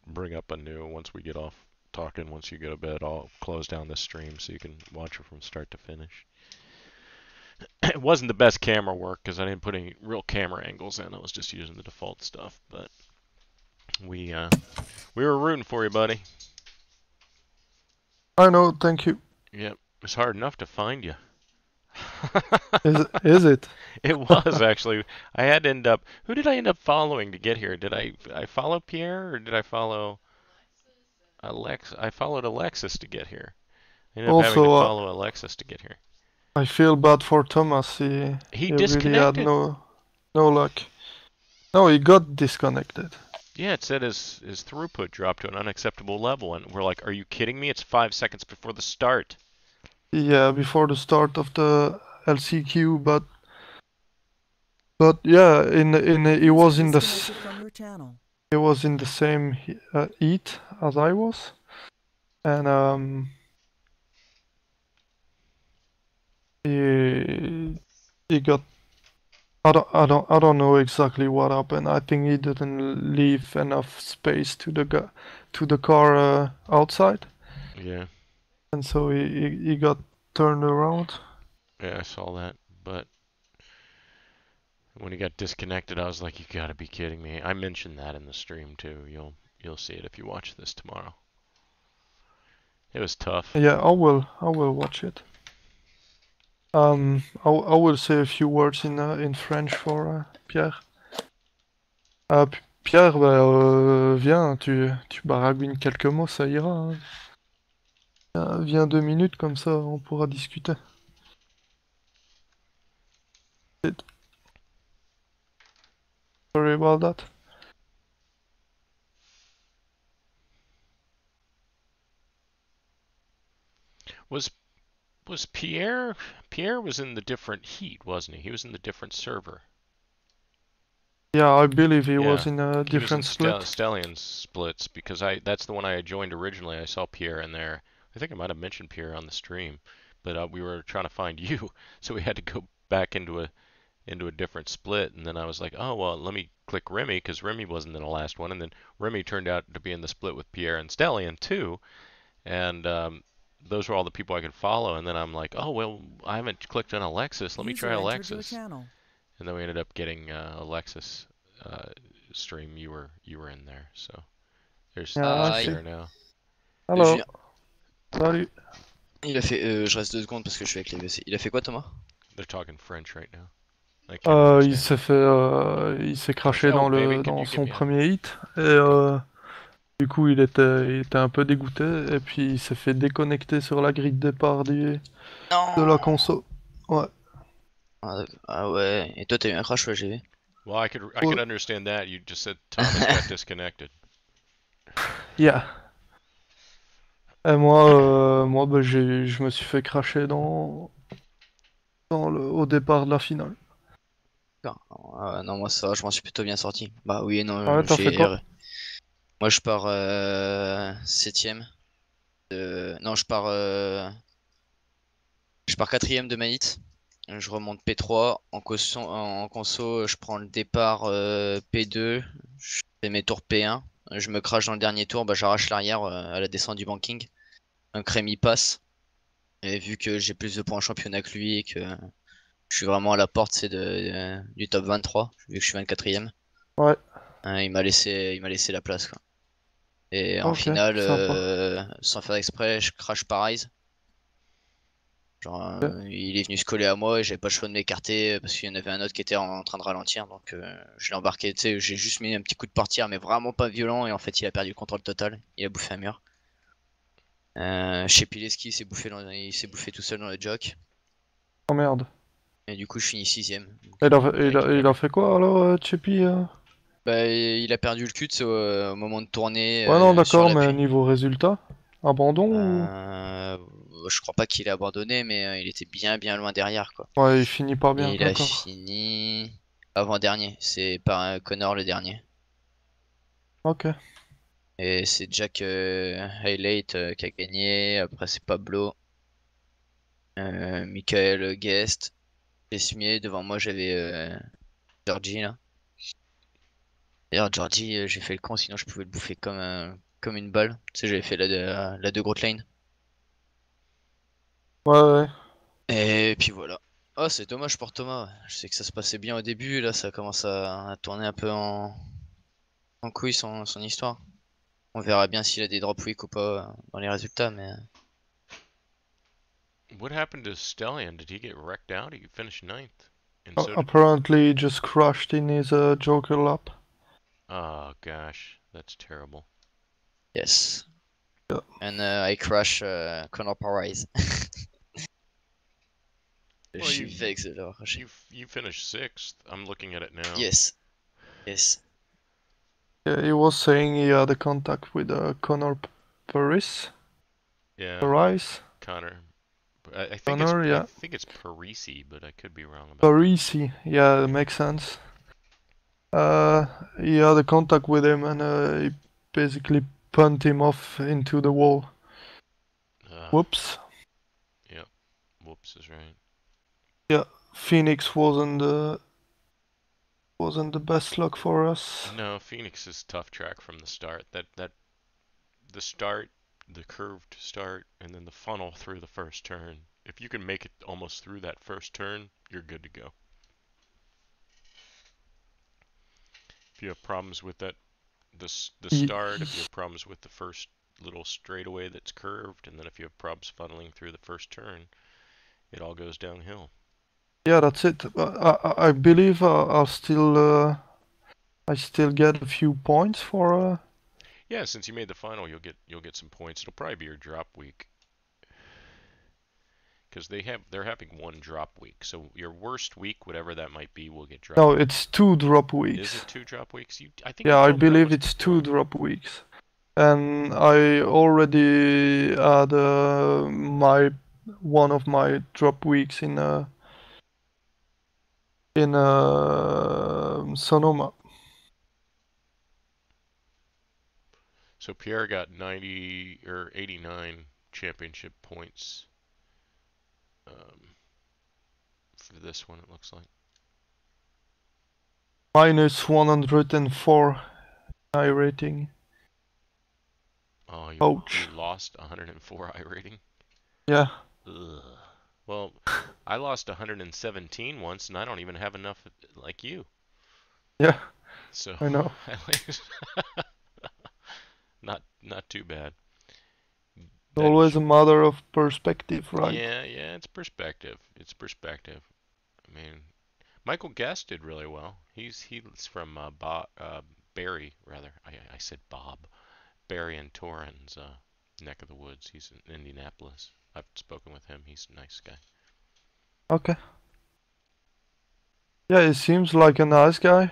bring up a new once we get off talking. Once you go to bed, I'll close down the stream so you can watch it from start to finish. It wasn't the best camera work because I didn't put any real camera angles in. I was just using the default stuff, but we were rooting for you, buddy. I know, thank you. Yep, it's hard enough to find you. Is it? It was actually. I had to end up. Who did I end up following to get here? Did I follow Pierre or did I follow Alex? I followed Alexis to get here. I ended up having to Also, follow Alexis to get here. I feel bad for Thomas. He He really had disconnected. no luck. No, he got disconnected. Yeah, it said his throughput dropped to an unacceptable level, and we're like, "Are you kidding me? It's 5 seconds before the start." Yeah, before the start of the LCQ, but yeah, he was in the Disconnected from your channel. he was in the same heat as I was, and he got. I don't know exactly what happened. I think he didn't leave enough space to the car outside, Yeah, and so he got turned around. yeah, I saw that. But when he got disconnected, I was like, "You gotta be kidding me!" I mentioned that in the stream too. You'll see it if you watch this tomorrow. It was tough. Yeah, I will watch it. I will say a few words in French for Pierre. Pierre, bah, viens, tu baragouines quelques mots, ça ira. Hein. Viens 2 minutes, comme ça on pourra discuter. Sorry about that. Was Pierre was in the different heat, wasn't he? He was in the different server. Yeah, I believe he was Yeah, in a he was in different split. Stellian splits because that's the one I had joined originally. I saw Pierre in there. I think I might have mentioned Pierre on the stream, but we were trying to find you, so we had to go back into a different split. And then I was like, oh well, let me click Remy because Remy wasn't in the last one, and then Remy turned out to be in the split with Pierre and Stellian too, and those were all the people I could follow. And then I'm like, oh well, I haven't clicked on Alexis. Let me try User entered your Alexis. channel. And then we ended up getting Alexis stream. You were in there, so there's I there now. Hello. Julien. Salut. Il a fait. Je reste 2 secondes parce que je suis avec les WC. Il a fait quoi, Thomas? They're talking French right now. I can't Il understand. il s'est craché Oh, baby, could dans you son give me a- premier hit et du coup il était un peu dégoûté et puis il s'est fait déconnecter sur la grille de départ de la console. Ouais. Ah ouais. Et toi, t'as eu un crash, ouais, j'ai vu. Well, I could understand that. You just said Thomas got disconnected. Yeah. Et moi bah, je me suis fait cracher au départ de la finale. Non, moi ça va, je m'en suis plutôt bien sorti. Bah oui et non, Ouais, t'as fait quoi? Moi je pars 7ème. Non, je pars 4ème de ma hit. Je remonte P3. En conso, je prends le départ P2. Je fais mes tours P1. Je me crache dans le dernier tour, bah, j'arrache l'arrière à la descente du banking. Un Rémi passe. Et vu que j'ai plus de points en championnat que lui et que je suis vraiment à la porte du top 23, vu que je suis 24ème. Ouais. Il m'a laissé la place quoi. Et en Ok, finale, sympa. sans faire exprès, je crash pareil. Genre, il est venu se coller à moi et j'avais pas le choix de m'écarter parce qu'il y en avait un autre qui était en train de ralentir. Donc je l'ai embarqué, tu sais, j'ai juste mis un petit coup de portière mais vraiment pas violent et en fait il a perdu le contrôle total. Il a bouffé un mur. Chez Pileski, il s'est bouffé tout seul dans le jock. Oh merde. Et du coup je finis 6ème. Il a fait quoi alors, Cheppy Bah, il a perdu le cul au moment de tourner. Ouais, non, sur d'accord, mais l'appui. niveau résultat, abandon ou... Je crois pas qu'il ait abandonné, mais il était bien loin derrière quoi. Ouais, il finit pas bien, Et il a d'accord. fini avant-dernier. C'est par Connor le dernier. Ok. Et c'est Jack Highlight qui a gagné. Après c'est Pablo, Michael Guest, Esmier. Devant moi j'avais Georgie là. D'ailleurs Georgie, j'ai fait le con, sinon je pouvais le bouffer comme une balle. Tu sais, j'avais fait la 2 grosse lane. Ouais. Et puis voilà. Oh, c'est dommage pour Thomas. Je sais que ça se passait bien au début, là ça commence à tourner un peu en couille son histoire. On verra bien s'il a des drop week ou pas dans les résultats, mais What happened to Stellion? Did he get wrecked out? He finished 9th. And so did... Apparently he just crashed in his Joker lap. Oh gosh, that's terrible. Yes. Yeah. And I crash Connor Parise. Well, J'y vais que d'avoir crashé. You finished 6th. I'm looking at it now. Yes. Yes. Yeah, he was saying he had a contact with Connor Paris. Yeah. Paris. Connor. I think Connor, yeah. I think it's Parisi, but I could be wrong about Parisi, yeah, that makes sense. He had a contact with him and he basically pumped him off into the wall. Whoops. Yep. Whoops is right. Yeah, Phoenix wasn't the best luck for us. No, Phoenix is tough track from the start. The start, the curved start, and then the funnel through the first turn. If you can make it almost through that first turn, you're good to go. If you have problems with that, the start, if you have problems with the first little straightaway that's curved, and then if you have problems funneling through the first turn, it all goes downhill. Yeah, that's it. I believe I still get a few points for. Yeah, since you made the final, you'll get some points. It'll probably be your drop week. Because they're having one drop week, so your worst week, whatever that might be, will get dropped. No, it's 2 drop weeks. Is it 2 drop weeks? I think. Yeah, I believe it's 2 drop weeks, and I already had one of my drop weeks in Sonoma. So Pierre got 90 or 89 championship points. For this one, it looks like. Minus 104 iRating. Oh, Ouch. You lost 104 iRating? Yeah. Ugh. Well, I lost 117 once, and I don't even have enough like you. Yeah. So I know. not too bad. Always a matter of perspective, right? Yeah, it's perspective. It's perspective. I mean, Michael Guest did really well. He's from Barry, rather. I said Bob. Barry and Torrens neck of the woods. He's in Indianapolis. I've spoken with him. He's a nice guy. Okay. Yeah, he seems like a nice guy,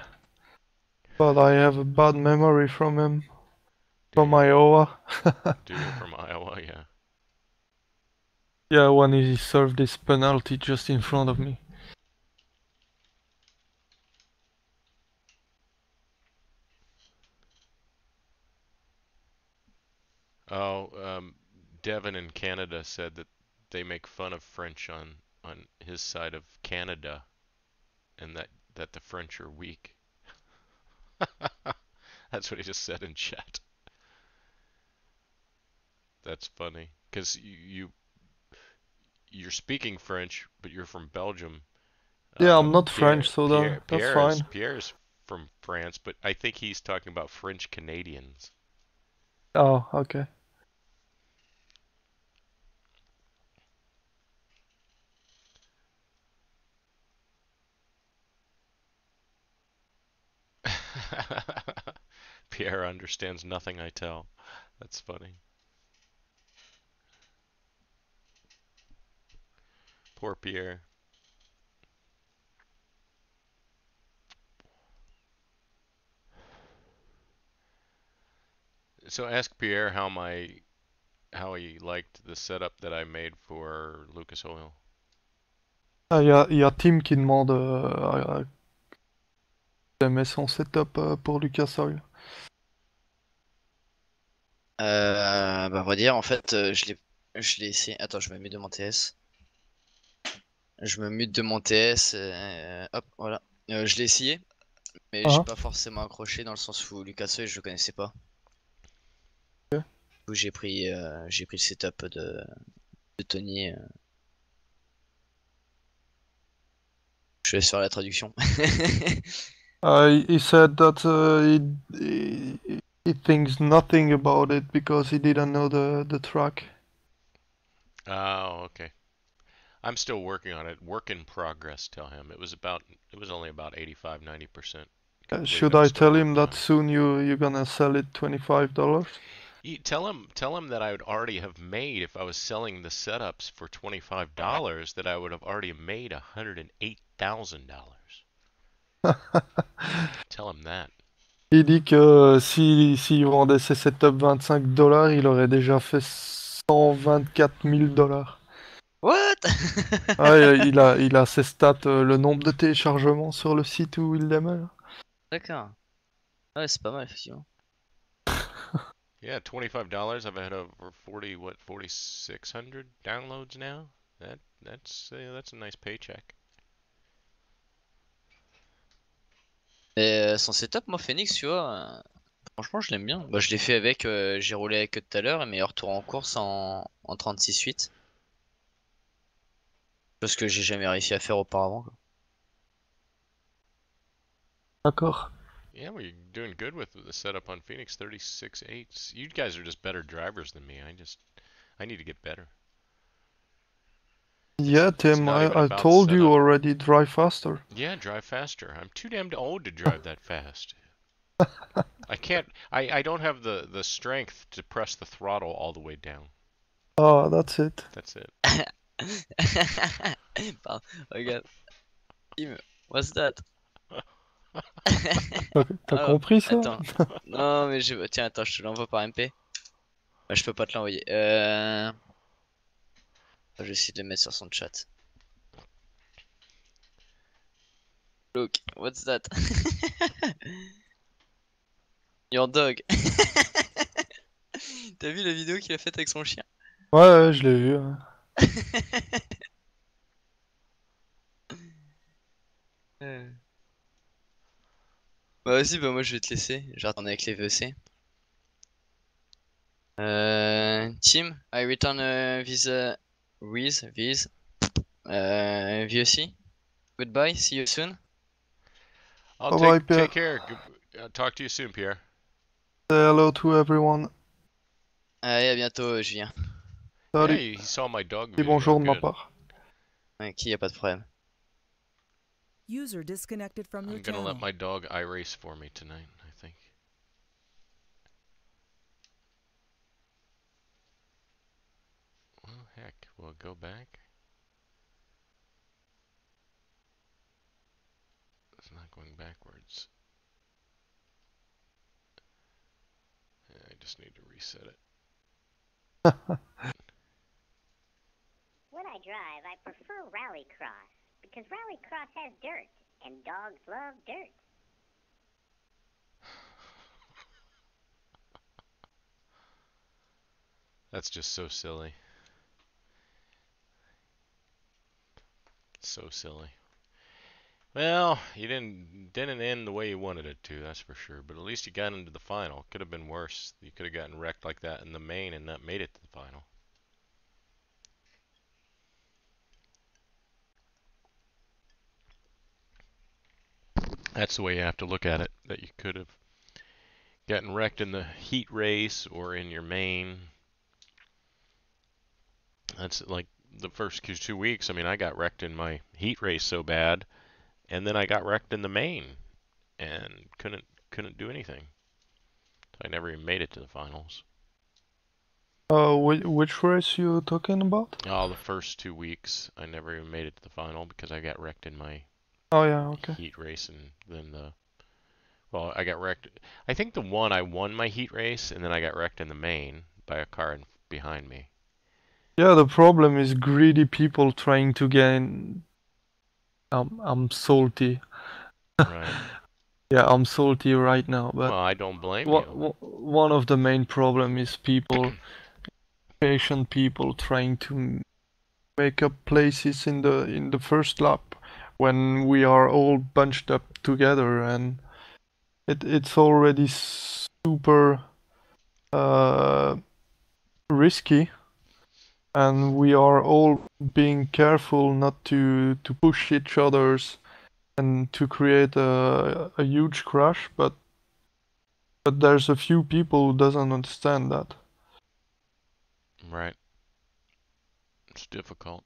but I have a bad memory from him. From Iowa. Dude from Iowa, yeah. Yeah, when he served his penalty just in front of me. Oh, Devin in Canada said that they make fun of French on his side of Canada, and that the French are weak. That's what he just said in chat. That's funny, because you're speaking French, but you're from Belgium. Yeah, I'm not French, so that's fine. Pierre's from France, but I think he's talking about French Canadians. Oh, okay. Pierre understands nothing I tell. That's funny. Poor Pierre. So ask Pierre how he liked the setup that I made for Lucas Oil. Y a Tim qui demande aimait son setup pour Lucas Oil. Bah, on va dire, en fait, je l'ai essayé. Attends, je me mute de mon TS. Je me mute de mon TS. Hop, voilà. Je l'ai essayé, mais j'ai pas forcément accroché dans le sens où Lucas Oil, je le connaissais pas. Okay. Du coup, j'ai pris le setup de Tony. Je laisse faire la traduction. He said that he thinks nothing about it because he didn't know the track. Oh, okay. I'm still working on it. Work in progress. Tell him it was only about 85-90% complete. Should I'm I still tell him working on that it. soon you're gonna sell it $25? Tell him that I would already have made, if I was selling the setups for $25, that I would have already made $108,000. Tell him that. Il dit que s'il vendait ses setups $25, il aurait déjà fait $124 000. What? Ouais, il a ses stats, le nombre de téléchargements sur le site où il les met. D'accord. Ouais, c'est pas mal, effectivement. Yeah, $25. I've had over 4,600 downloads now. That's a nice paycheck. Et son setup, moi, Phoenix, tu vois, franchement, je l'aime bien. Bah, je l'ai fait avec, j'ai roulé avec eux tout à l'heure, et meilleur tour en course en 36-8. Chose que j'ai jamais réussi à faire auparavant, quoi. D'accord. Yeah, well, you're doing good with the setup on Phoenix 36.8. You guys are just better drivers than me. I need to get better. Yeah, It's Tim, not even I about told you setup. already, drive faster. Yeah, drive faster. I'm too damn old to drive that fast. I can't. I don't have the strength to press the throttle all the way down. Oh, that's it. That's it. Pardon, regarde. Tim, what's that? T'as Alors, compris ça? attends. Non, mais tiens, attends, je te l'envoie par MP. Bah, je peux pas te l'envoyer. Je vais essayer de le mettre sur son chat. Look, what's that? Your dog. T'as vu la vidéo qu'il a faite avec son chien? Ouais, je l'ai vu. Ouais. Bah vas-y, bah moi je vais te laisser. Je vais retourner avec les VEC. Team, I return with VOC. Goodbye, see you soon. I'll Bye-bye, Pierre. take care. Talk to you soon, Pierre. Say hello to everyone. Allez, à bientôt, Julien. Salut. Yeah, he saw my dog Et video. bonjour de ma Good. part. Ok, y a pas de problème. User disconnected from your I'm gonna channel. let my dog iRace for me tonight, I think. Well, heck, we'll go back. It's not going backwards. Yeah, I just need to reset it. When I drive, I prefer rallycross because rallycross has dirt, and dogs love dirt. That's just so silly. So silly. Well, you didn't end the way you wanted it to, that's for sure. But at least you got into the final. Could have been worse. You could have gotten wrecked like that in the main and not made it to the final. That's the way you have to look at it. That you could have gotten wrecked in the heat race or in your main. That's like the first 2 weeks. I mean, I got wrecked in my heat race so bad, and then I got wrecked in the main and couldn't do anything. I never even made it to the finals. Which race you talking about? Oh, the first 2 weeks I never even made it to the final because I got wrecked in my Oh yeah, okay. heat race, and then well, I got wrecked. I think the one I won my heat race, and then I got wrecked in the main by a car behind me. Yeah, the problem is greedy people trying to gain. I'm salty. Right. Yeah, I'm salty right now, but Well, I don't blame you. one of the main problem is people, patient people trying to make up places in the first lap when we are all bunched up together, and it's already super risky, and we are all being careful not to push each other's and to create a huge crash, but there's a few people who doesn't understand that. Right. It's difficult.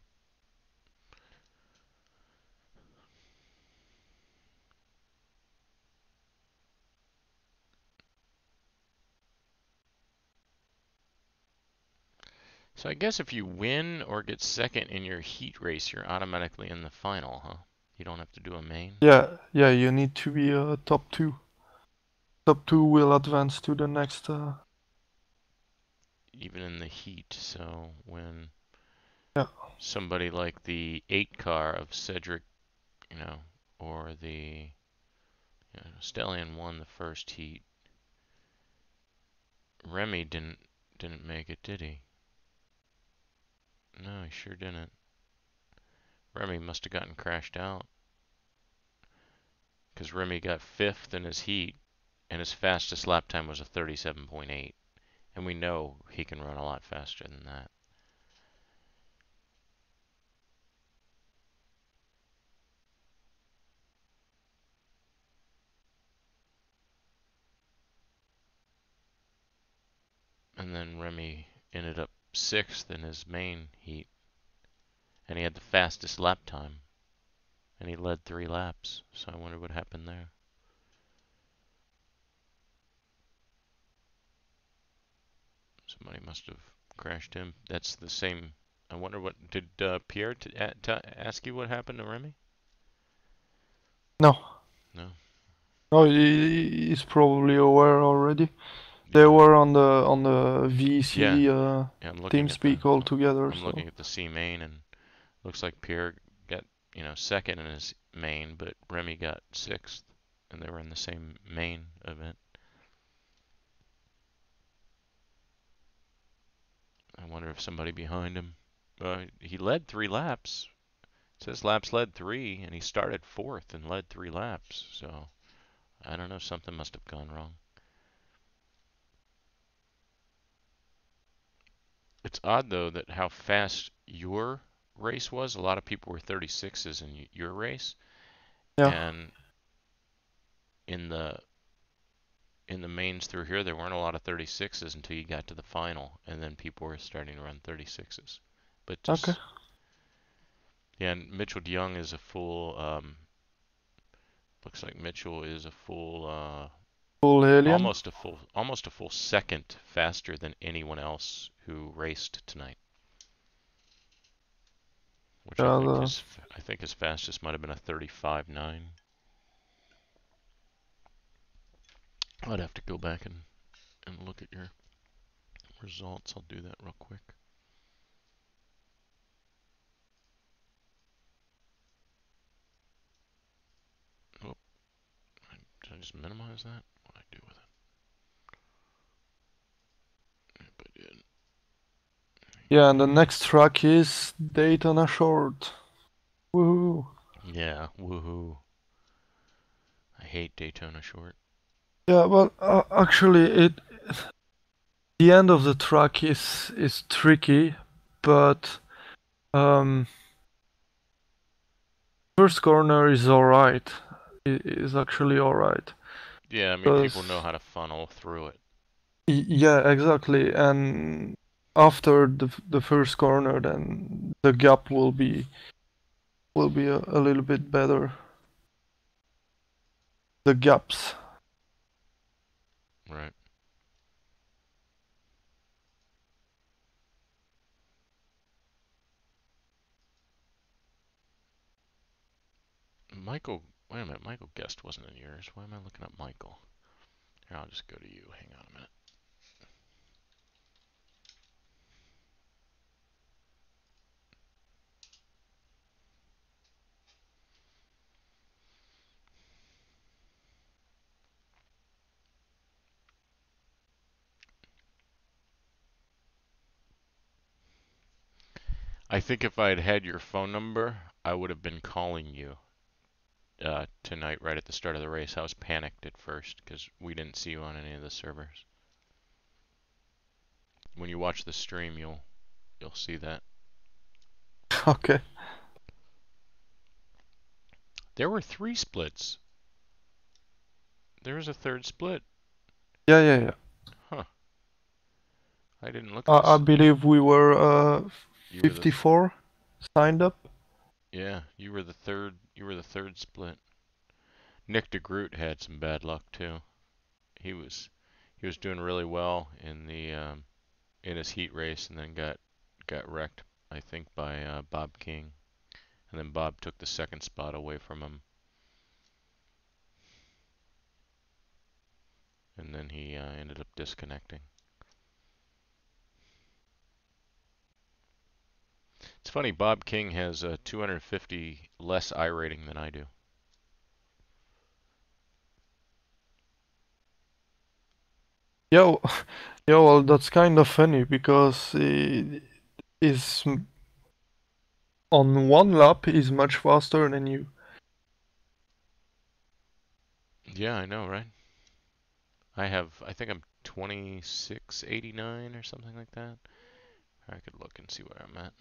So I guess if you win or get second in your heat race, you're automatically in the final, huh? You don't have to do a main? Yeah, you need to be top 2. Top 2 will advance to the next. Even in the heat, so when Yeah. somebody like the 8 car of Cedric, or the Stellion won the first heat. Remy didn't make it, did he? No, he sure didn't. Remy must have gotten crashed out. Because Remy got 5th in his heat, and his fastest lap time was a 37.8. And we know he can run a lot faster than that. And then Remy ended up 6th in his main heat. And he had the fastest lap time. And he led 3 laps. So I wonder what happened there. Somebody must have crashed him. That's the same. I wonder what did Pierre ask you what happened to Remy? No. No. No, he's probably aware already. They were on the VC I'm looking TeamSpeak all together. I'm looking at the C main, and looks like Pierre got second in his main, but Remy got 6th, and they were in the same main event. I wonder if somebody behind him. He led 3 laps. It says laps led 3, and he started 4th and led 3 laps. So I don't know. Something must have gone wrong. It's odd though that how fast your race was. A lot of people were 36s in your race, and in the mains through here, there weren't a lot of 36s until you got to the final, and then people were starting to run 36s. But just yeah, and Mitchell DeYoung is a full. Looks like Mitchell is a full. Full alien. Almost a full second faster than anyone else who raced tonight. Which I think his fastest might have been a 35.9. I'd have to go back and look at your results. I'll do that real quick. Oh, did I just minimize that? What did I do with it? Yep, I did. Yeah, and the next track is Daytona Short. Woohoo! Yeah, woohoo. I hate Daytona Short. Yeah, well, actually, the end of the track is tricky, but first corner is alright. It is actually alright. Yeah, I mean, people know how to funnel through it. Yeah, exactly. And after the first corner, then the gap will be a little bit better. The gaps. Right. Michael, wait a minute. Michael Guest wasn't in yours. Why am I looking up Michael? Here, I'll just go to you. Hang on a minute. I think if I had had your phone number, I would have been calling you tonight right at the start of the race. I was panicked at first because we didn't see you on any of the servers. When you watch the stream, you'll see that. Okay. There were 3 splits. There was a 3rd split. Yeah. Huh. I didn't look at this. I believe we were 54 signed up. Yeah, you were the 3rd. You were the 3rd split. Nick DeGroot had some bad luck too. He was doing really well in the in his heat race, and then got got wrecked, I think, by Bob King. And then Bob took the second spot away from him. And then he ended up disconnecting. It's funny, Bob King has 250 less iRating than I do. Yeah, yeah. Well, that's kind of funny because is on one lap is much faster than you. Yeah, I know, right? I think I'm 2689 or something like that. I could look and see where I'm at.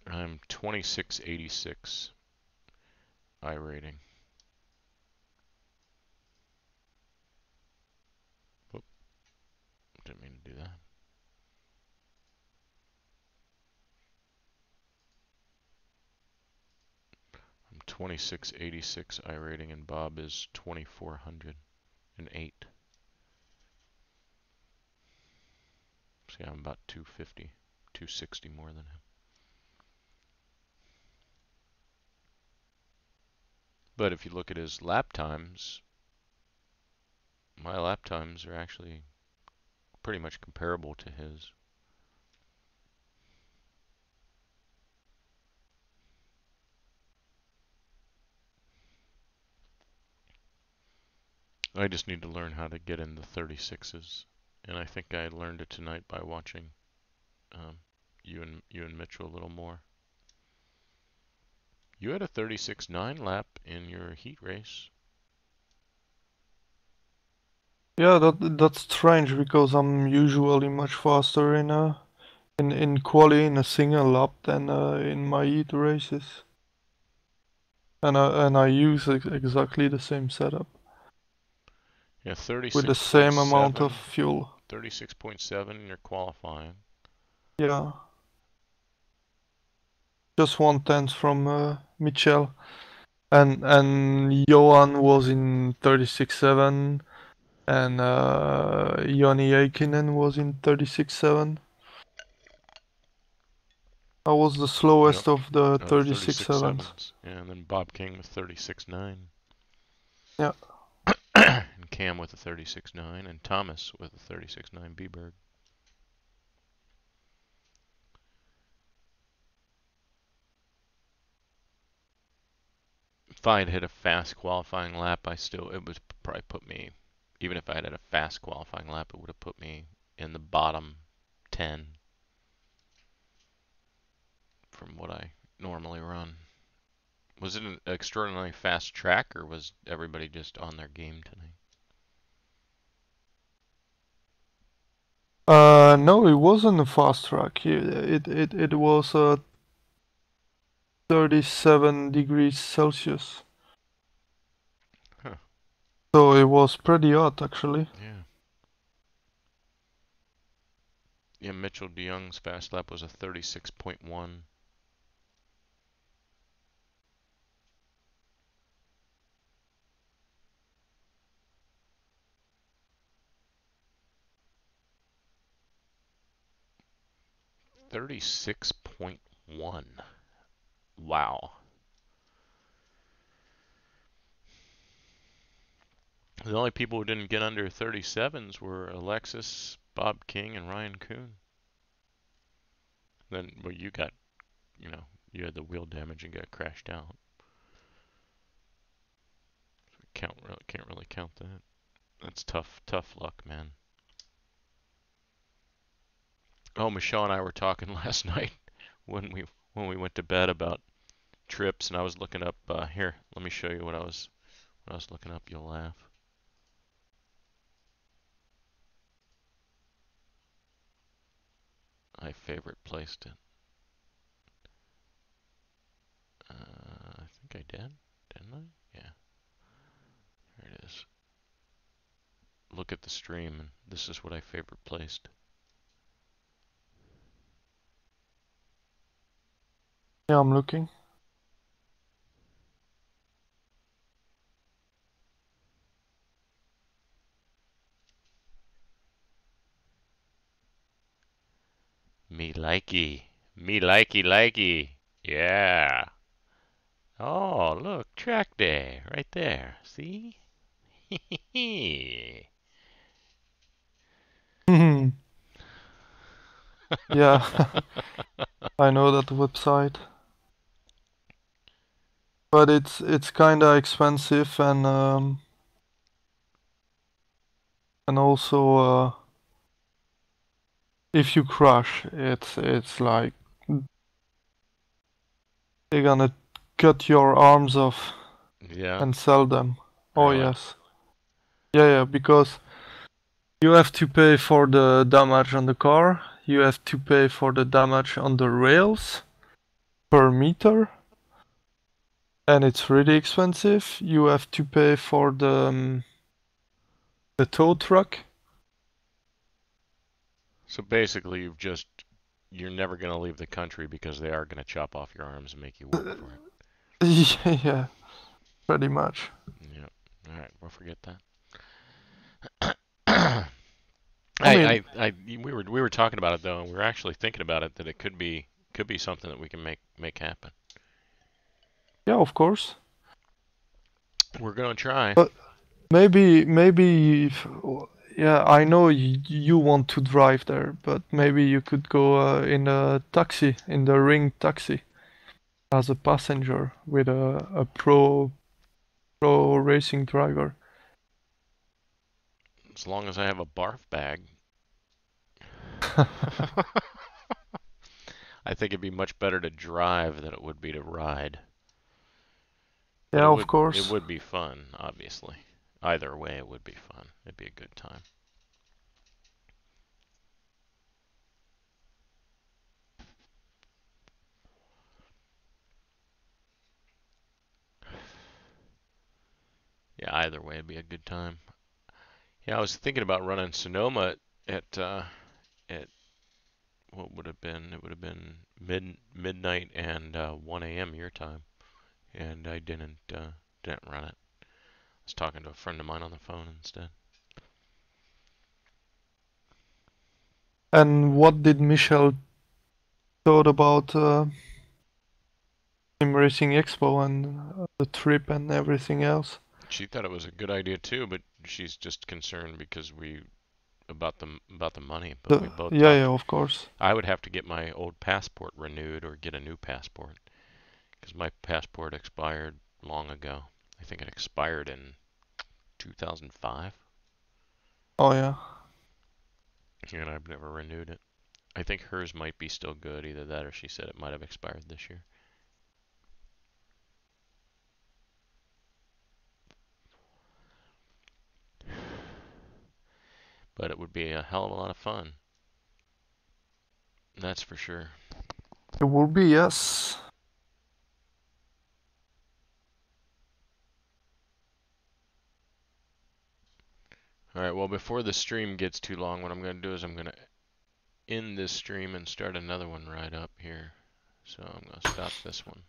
I'm 2686 iRating. Whoop, didn't mean to do that. I'm 2686 iRating and Bob is 2408. See, I'm about 250, 260 more than him. But if you look at his lap times, my lap times are actually pretty much comparable to his. I just need to learn how to get in the 36s, and I think I learned it tonight by watching you and Mitchell a little more. You had a 36.9 lap in your heat race. Yeah, that's strange because I'm usually much faster in quali in a single lap than in my heat races. And I use exactly the same setup Yeah, with the same amount 36.7. of fuel. 36.7 in your qualifying. Yeah. Just 1/10 from Michel. And Johan was in 36.7 and Joni Heikkinen was in 36.7. I was the slowest Yep. of the 36.7s. 36.7s. And then Bob King with 36.9. Yeah. And Cam with a 36.9. And Thomas with a 36.9 B-Berg. If I had hit a fast qualifying lap, it would probably put me, even if I had a fast qualifying lap, it would have put me in the bottom 10 from what I normally run. Was it an extraordinarily fast track, or was everybody just on their game tonight? No, it wasn't a fast track. It was 37 degrees Celsius. Huh. So it was pretty hot, actually. Yeah. Yeah, Mitchell DeYoung's fast lap was a 36.1. .1. Wow. The only people who didn't get under 37s were Alexis, Bob King, and Ryan Kuhn. Then, well, you had the wheel damage and got crashed out. So can't really count that. That's tough luck, man. Oh, Michelle and I were talking last night when we went to bed about trips, and I was looking up here. Let me show you what I was looking up. You'll laugh. I favorite placed it. I think I did, didn't I? Yeah. Here it is. Look at the stream, and this is what I favorite placed. Yeah, I'm looking. Me likey. Me likey. Yeah. Oh, look, track day right there. See? Yeah, I know that website, but it's kinda expensive and also if you crash, it's like they're gonna cut your arms off Yeah. and sell them. Oh Really? yes. Yeah, because you have to pay for the damage on the car, you have to pay for the damage on the rails per meter, and it's really expensive. You have to pay for the tow truck. So basically, you're never going to leave the country because they are going to chop off your arms and make you work for it. Yeah, pretty much. Yeah. All right, we'll forget that. I mean, we were talking about it though, and we were actually thinking about it that it could be something that we can make happen. yeah, of course. We're gonna try. But maybe, yeah, I know you want to drive there, but maybe you could go in a taxi, in the ring taxi, as a passenger with a pro racing driver. As long as I have a barf bag. I think it'd be much better to drive than it would be to ride. But Yeah, of course. it would be fun, obviously. Either way, it would be fun. It'd be a good time. Yeah, either way, it'd be a good time. Yeah, I was thinking about running Sonoma at what would have been? It would have been midnight and 1 a.m. your time, and I didn't run it. I was talking to a friend of mine on the phone instead. And what did Michelle thought about Sim Racing Expo and the trip and everything else? She thought it was a good idea too, but she's just concerned because about the money. But we both yeah, talked. of course. I would have to get my old passport renewed or get a new passport because my passport expired long ago. I think it expired in 2005. Oh yeah. And I've never renewed it. I think hers might be still good, either that or she said it might have expired this year. But it would be a hell of a lot of fun. That's for sure. It will be, yes. Alright, well, before the stream gets too long, what I'm going to do is I'm going to end this stream and start another one right up here. So I'm going to stop this one.